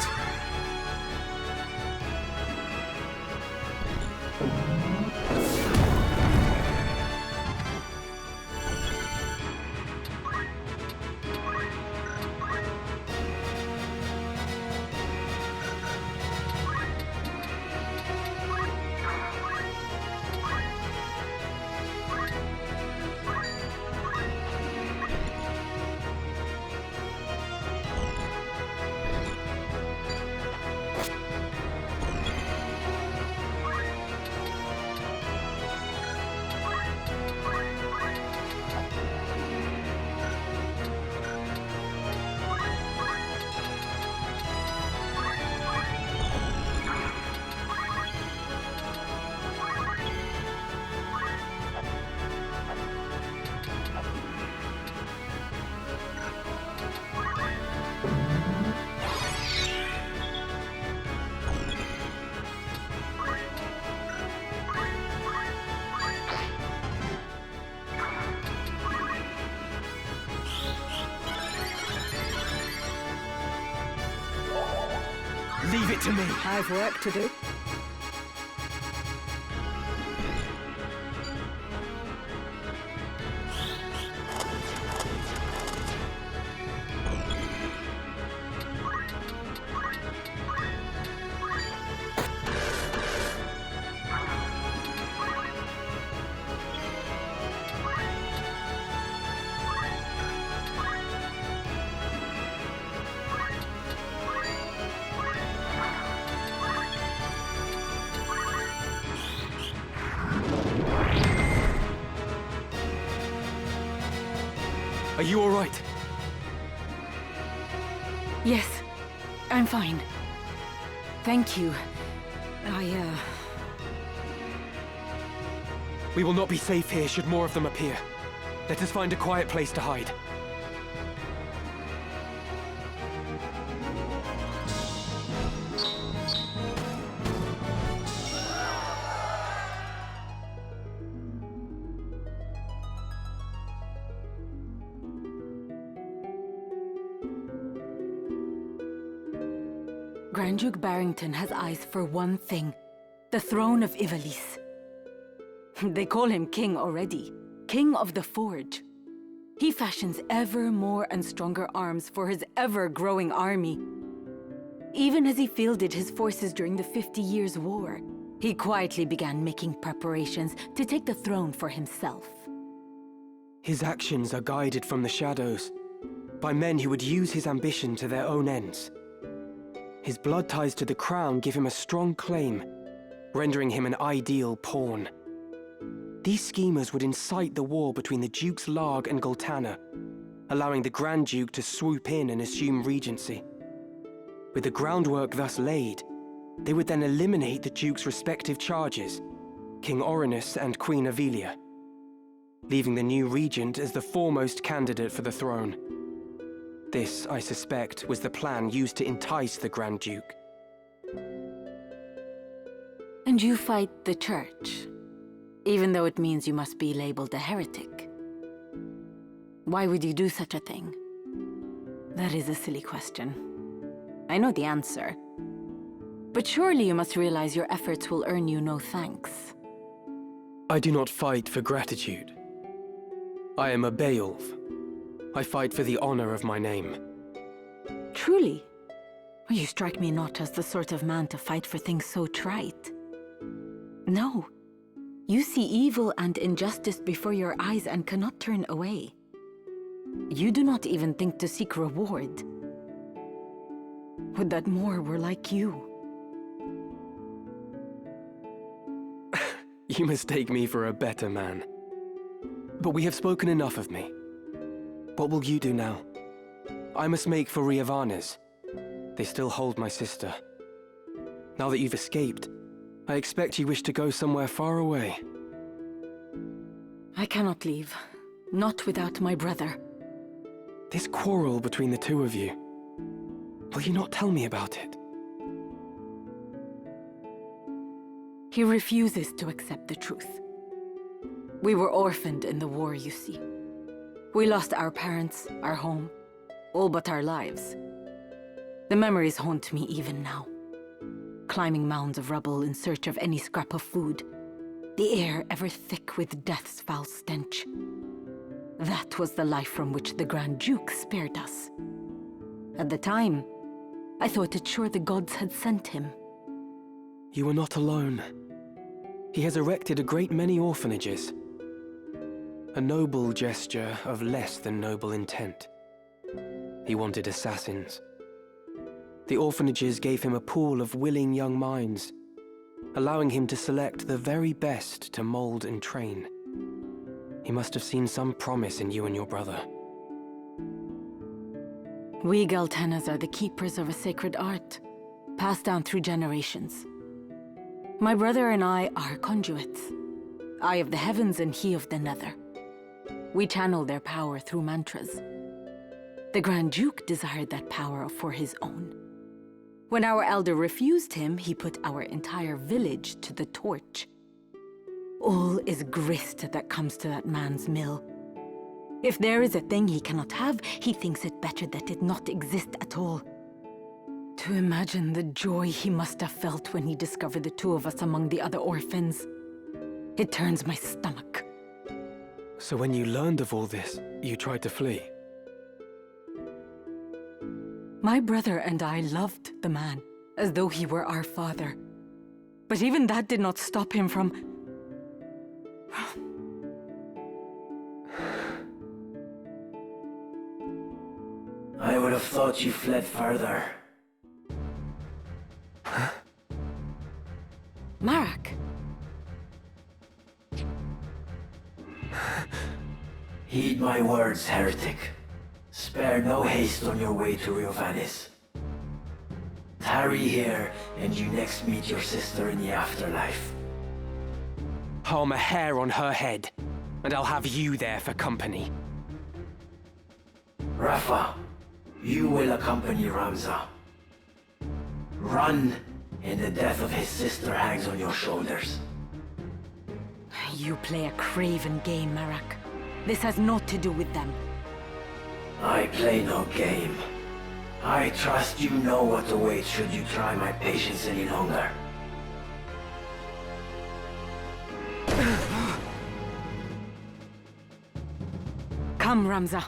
L: Leave it to me.
N: I've work to do.
L: Are you all right?
J: Yes, I'm fine. Thank you.
L: We will not be safe here should more of them appear. Let us find a quiet place to hide.
J: Grand Duke Barrington has eyes for one thing: the throne of Ivalice. They call him king already, king of the Forge. He fashions ever more and stronger arms for his ever-growing army. Even as he fielded his forces during the 50 Years' War, he quietly began making preparations to take the throne for himself.
H: His actions are guided from the shadows, by men who would use his ambition to their own ends. His blood ties to the crown give him a strong claim, rendering him an ideal pawn. These schemers would incite the war between the Dukes Larg and Goltana, allowing the Grand Duke to swoop in and assume regency. With the groundwork thus laid, They would then eliminate the Duke's respective charges, King Orinus and Queen Avelia, leaving the new regent as the foremost candidate for the throne. This, I suspect, was the plan used to entice the Grand Duke.
J: And you fight the Church, even though it means you must be labeled a heretic. Why would you do such a thing? That is a silly question. I know the answer. But surely you must realize your efforts will earn you no thanks.
H: I do not fight for gratitude. I am a Beoulve. I fight for the honor of my name.
J: Truly? You strike me not as the sort of man to fight for things so trite. No. You see evil and injustice before your eyes and cannot turn away. You do not even think to seek reward. Would that more were like you.
H: You mistake me for a better man. But we have spoken enough of me. What will you do now? I must make for Riavanes. They still hold my sister. Now that you've escaped, I expect you wish to go somewhere far away.
J: I cannot leave. Not without my brother.
H: This quarrel between the two of you. Will you not tell me about it?
J: He refuses to accept the truth. We were orphaned in the war, you see. We lost our parents, our home, all but our lives. The memories haunt me even now. Climbing mounds of rubble in search of any scrap of food. The air ever thick with death's foul stench. That was the life from which the Grand Duke spared us. At the time, I thought it sure the gods had sent him.
H: You are not alone. He has erected a great many orphanages. A noble gesture of less than noble intent. He wanted assassins. The orphanages gave him a pool of willing young minds, allowing him to select the very best to mold and train. He must have seen some promise in you and your brother.
J: We Galtenas are the keepers of a sacred art, passed down through generations. My brother and I are conduits. I of the heavens and he of the nether. We channel their power through mantras. The Grand Duke desired that power for his own. When our elder refused him, he put our entire village to the torch. All is grist that comes to that man's mill. If there is a thing he cannot have, he thinks it better that it not exist at all. To imagine the joy he must have felt when he discovered the two of us among the other orphans. It turns my stomach.
H: So when you learned of all this, you tried to flee?
J: My brother and I loved the man, as though he were our father. But even that did not stop him from...
K: I would have thought you fled further.
J: Marak!
K: Heed my words, heretic. Spare no haste on your way to Riovanes. Tarry here, and you next meet your sister in the afterlife.
H: Harm a hair on her head, and I'll have you there for company.
K: Rafa, you will accompany Ramza. Run, and the death of his sister hangs on your shoulders.
J: You play a craven game, Marak. This has naught to do with them.
K: I play no game. I trust you know what awaits should you try my patience any longer.
J: Come, Ramza.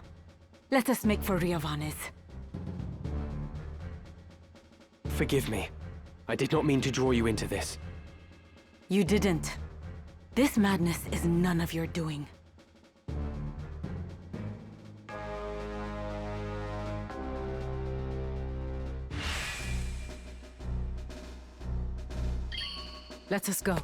J: Let us make for Riavanes.
H: Forgive me. I did not mean to draw you into this.
J: You didn't. This madness is none of your doing. Let us go.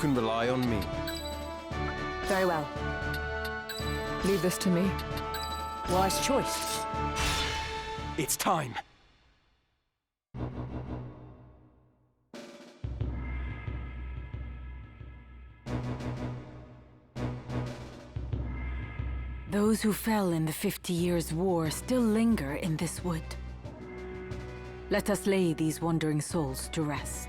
M: can rely on me.
N: Very well. Leave this to me.
A: Wise choice.
L: It's time.
J: Those who fell in the 50 Years' War still linger in this wood. Let us lay these wandering souls to rest.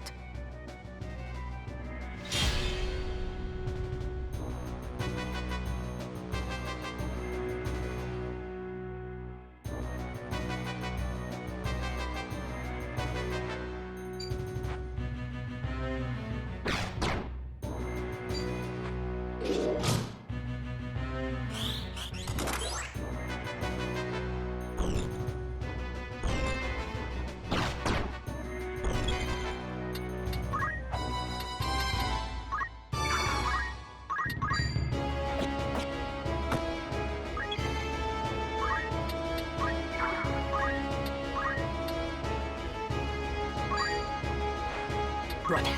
A: Right.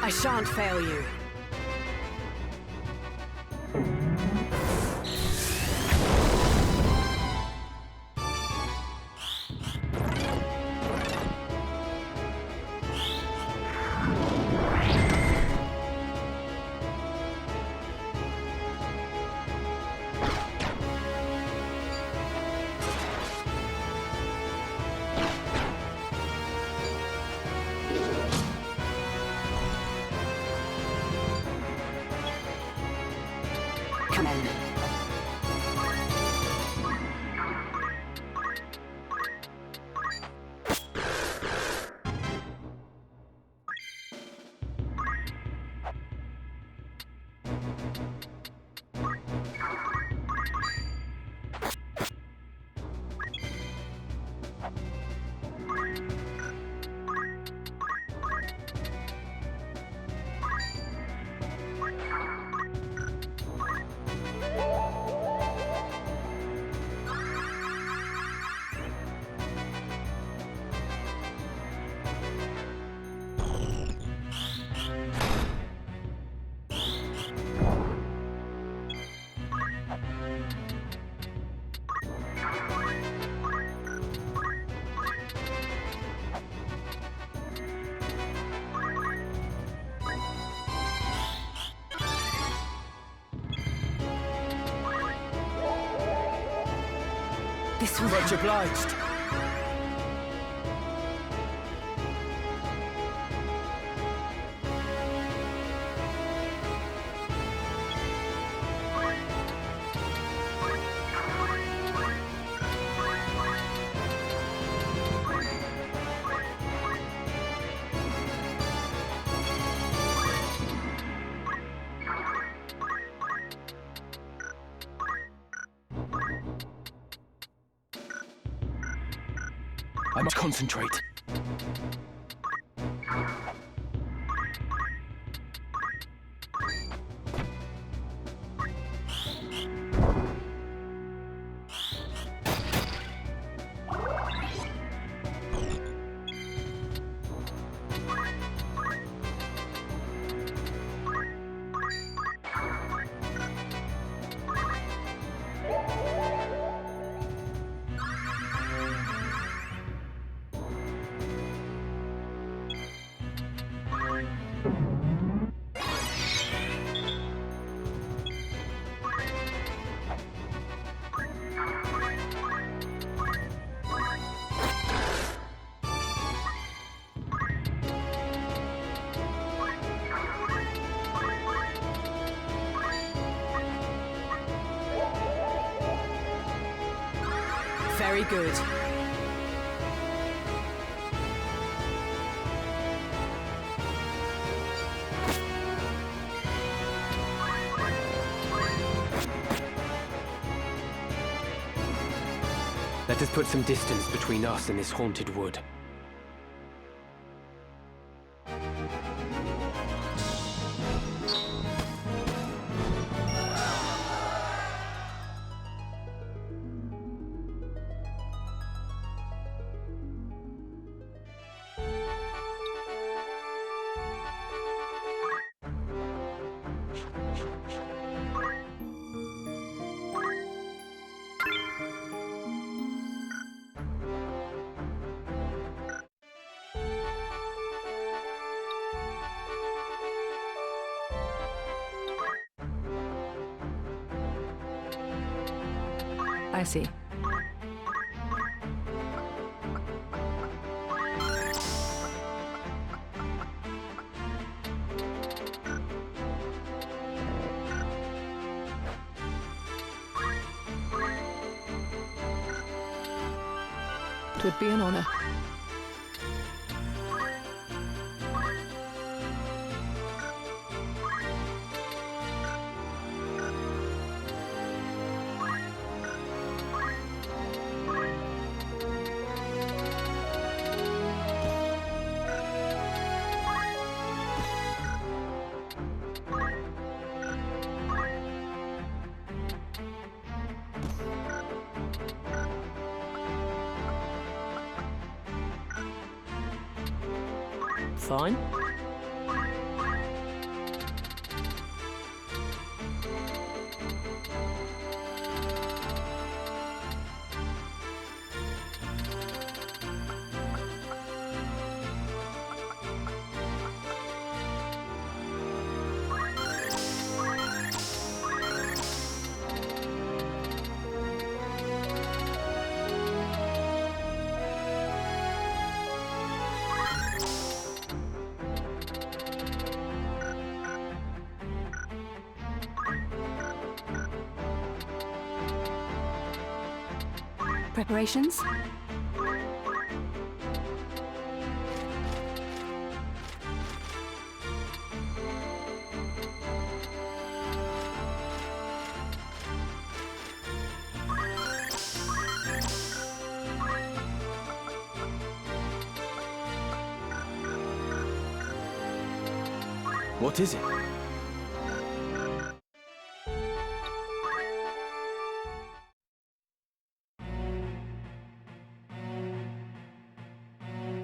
A: I shan't fail you. Come in.
E: This was much obliged.
L: I must concentrate.
A: Very good.
H: Let us put some distance between us and this haunted wood.
N: I see. It would be an honor.
A: Fine.
J: Preparations?
M: What is it?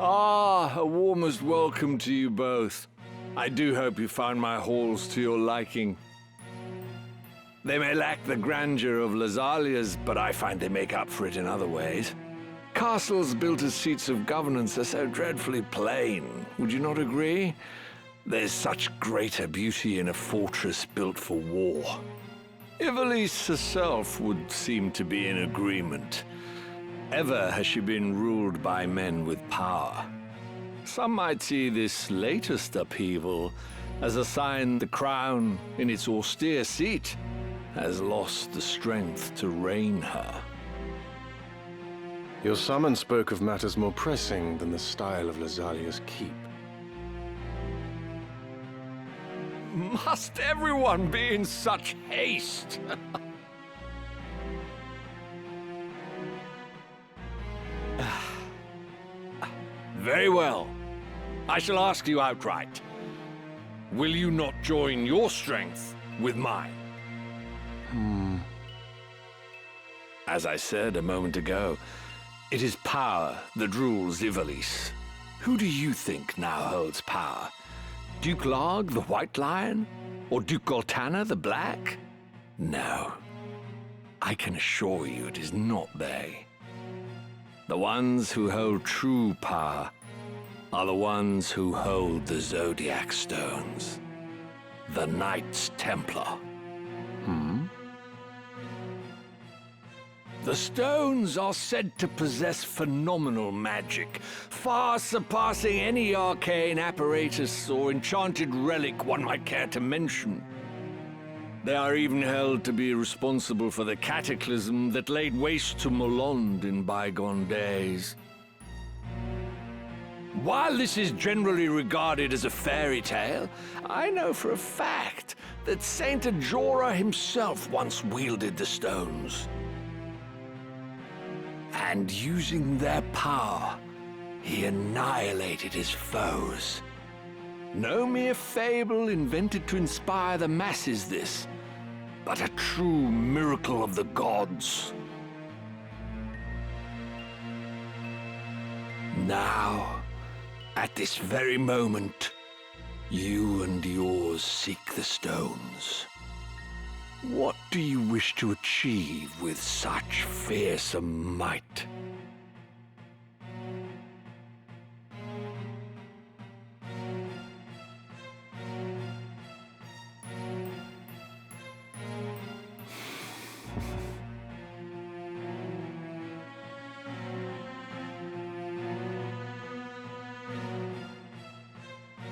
B: Ah, a warmest welcome to you both. I do hope you found my halls to your liking. They may lack the grandeur of Lazalia's, but I find they make up for it in other ways. Castles built as seats of governance are so dreadfully plain, would you not agree? There's such greater beauty in a fortress built for war. Ivalice herself would seem to be in agreement. Ever has she been ruled by men with power. Some might see this latest upheaval as a sign the crown, in its austere seat, has lost the strength to reign her.
M: Your summon spoke of matters more pressing than the style of Lazalia's keep.
B: Must everyone be in such haste? Very well. I shall ask you outright. Will you not join your strength with mine? As I said a moment ago, it is power that rules Ivalice. Who do you think now holds power? Duke Larg, the White Lion? Or Duke Goltana, the Black? No. I can assure you it is not they. The ones who hold true power are the ones who hold the Zodiac Stones. The Knights Templar. The stones are said to possess phenomenal magic, far surpassing any arcane apparatus or enchanted relic one might care to mention. They are even held to be responsible for the cataclysm that laid waste to Molond in bygone days. While this is generally regarded as a fairy tale, I know for a fact that Saint Ajora himself once wielded the stones. And using their power, he annihilated his foes. No mere fable invented to inspire the masses, this, but a true miracle of the gods. Now, at this very moment, you and yours seek the stones. What do you wish to achieve with such fearsome might?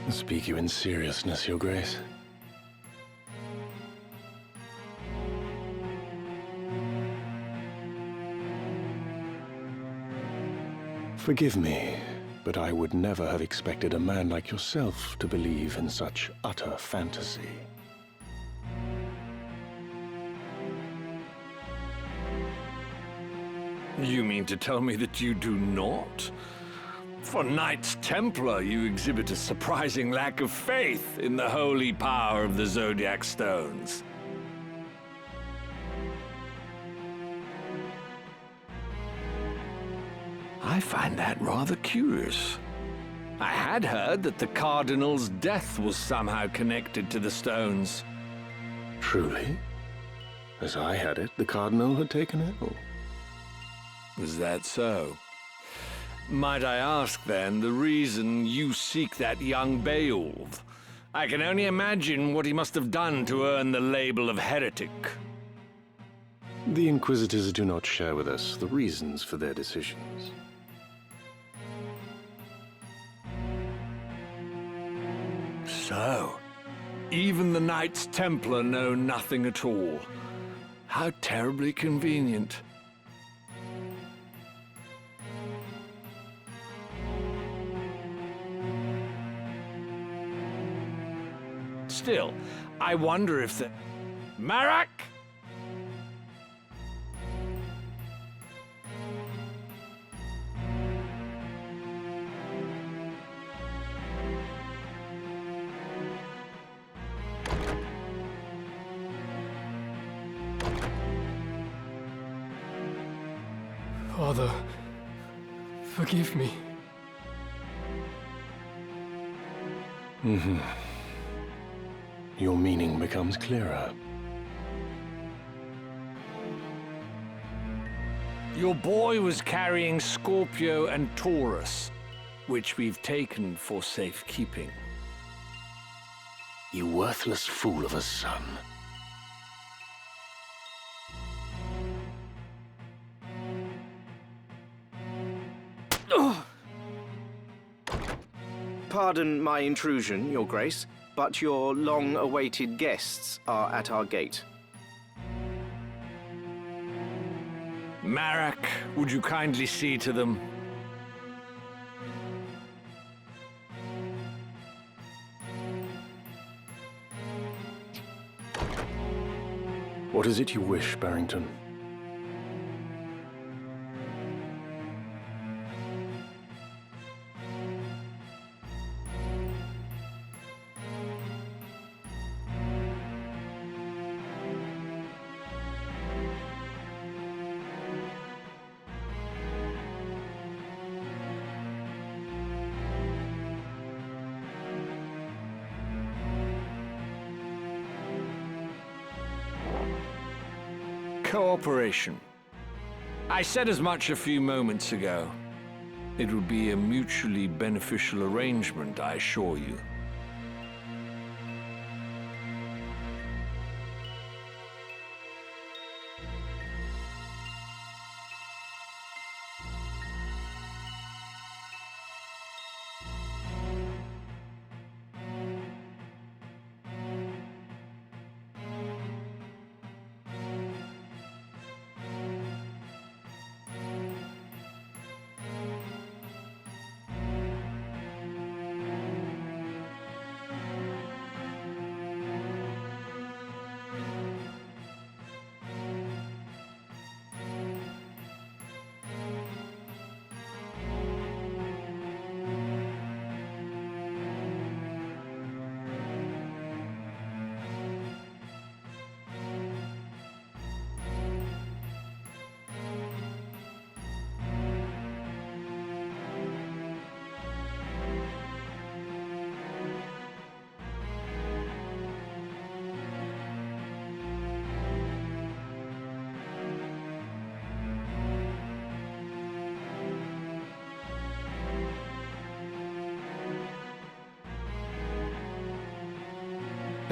M: Speak you in seriousness, Your Grace. Forgive me, but I would never have expected a man like yourself to believe in such utter fantasy.
B: You mean to tell me that you do not? For Knights Templar, you exhibit a surprising lack of faith in the holy power of the Zodiac Stones. I find that rather curious. I had heard that the Cardinal's death was somehow connected to the stones.
M: Truly? As I had it, the Cardinal had taken ill.
B: Is that so? Might I ask, then, the reason you seek that young Beoulve? I can only imagine what he must have done to earn the label of heretic.
M: The Inquisitors do not share with us the reasons for their decisions.
B: So, even the Knights Templar know nothing at all. How terribly convenient. Still, I wonder if the... Marak!
L: Father, forgive me.
M: Your meaning becomes clearer.
B: Your boy was carrying Scorpio and Taurus, which we've taken for safekeeping.
D: You worthless fool of a son.
I: Pardon my intrusion, Your Grace, but your long-awaited guests are at our gate.
B: Marak, would you kindly see to them?
M: What is it you wish, Barrington?
B: Cooperation. I said as much a few moments ago. It would be a mutually beneficial arrangement, I assure you.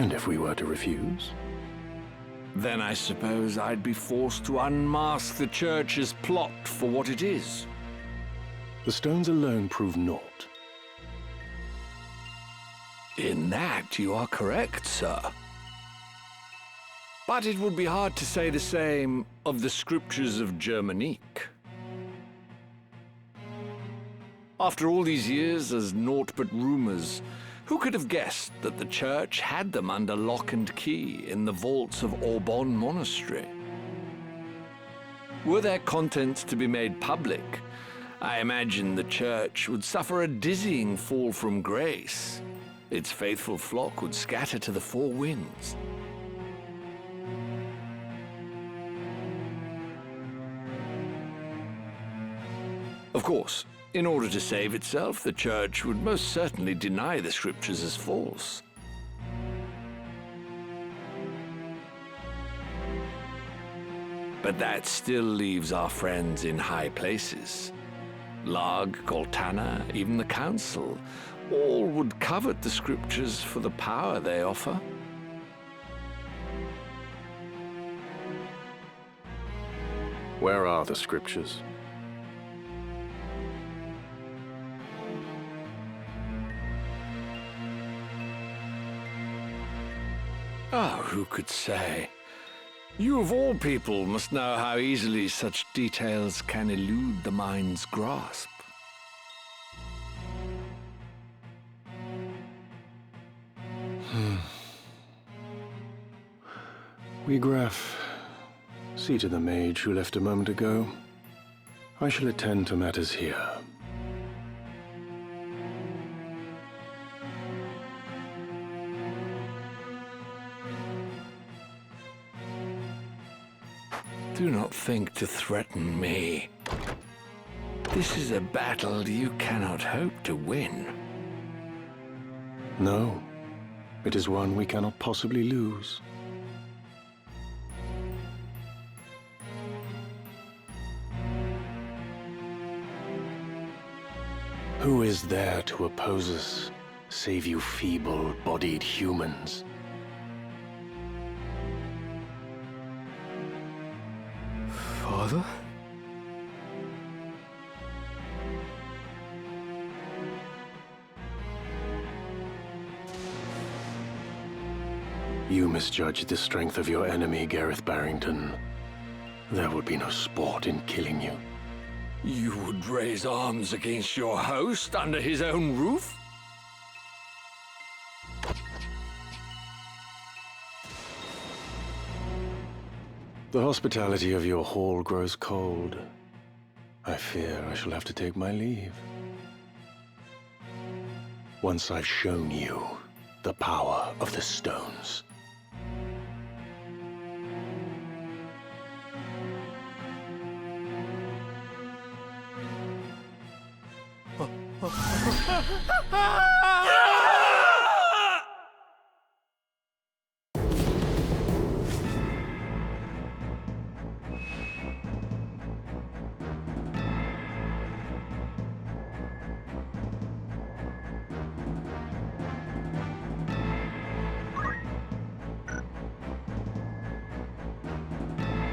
M: And if we were to refuse?
B: Then I suppose I'd be forced to unmask the Church's plot for what it is.
M: The stones alone prove naught.
B: In that, you are correct, sir. But it would be hard to say the same of the scriptures of Germanique. After all these years as naught but rumors, who could have guessed that the Church had them under lock and key in the vaults of Aubonne Monastery? Were their contents to be made public, I imagine the Church would suffer a dizzying fall from grace. Its faithful flock would scatter to the four winds. Of course, in order to save itself, the Church would most certainly deny the scriptures as false. But that still leaves our friends in high places. Larg, Goltana, even the Council, all would covet the scriptures for the power they offer.
M: Where are the scriptures?
B: Ah, who could say? You of all people must know how easily such details can elude the mind's grasp.
M: Graf, see to the mage who left a moment ago. I shall attend to matters here.
B: Do not think to threaten me. This is a battle you cannot hope to win.
M: No, it is one we cannot possibly lose. Who is there to oppose us, save you feeble-bodied humans?
C: Father?
M: You misjudged the strength of your enemy, Gareth Barrington. There would be no sport in killing you.
B: You would raise arms against your host under his own roof?
M: The hospitality of your hall grows cold. I fear I shall have to take my leave. Once I've shown you the power of the stones.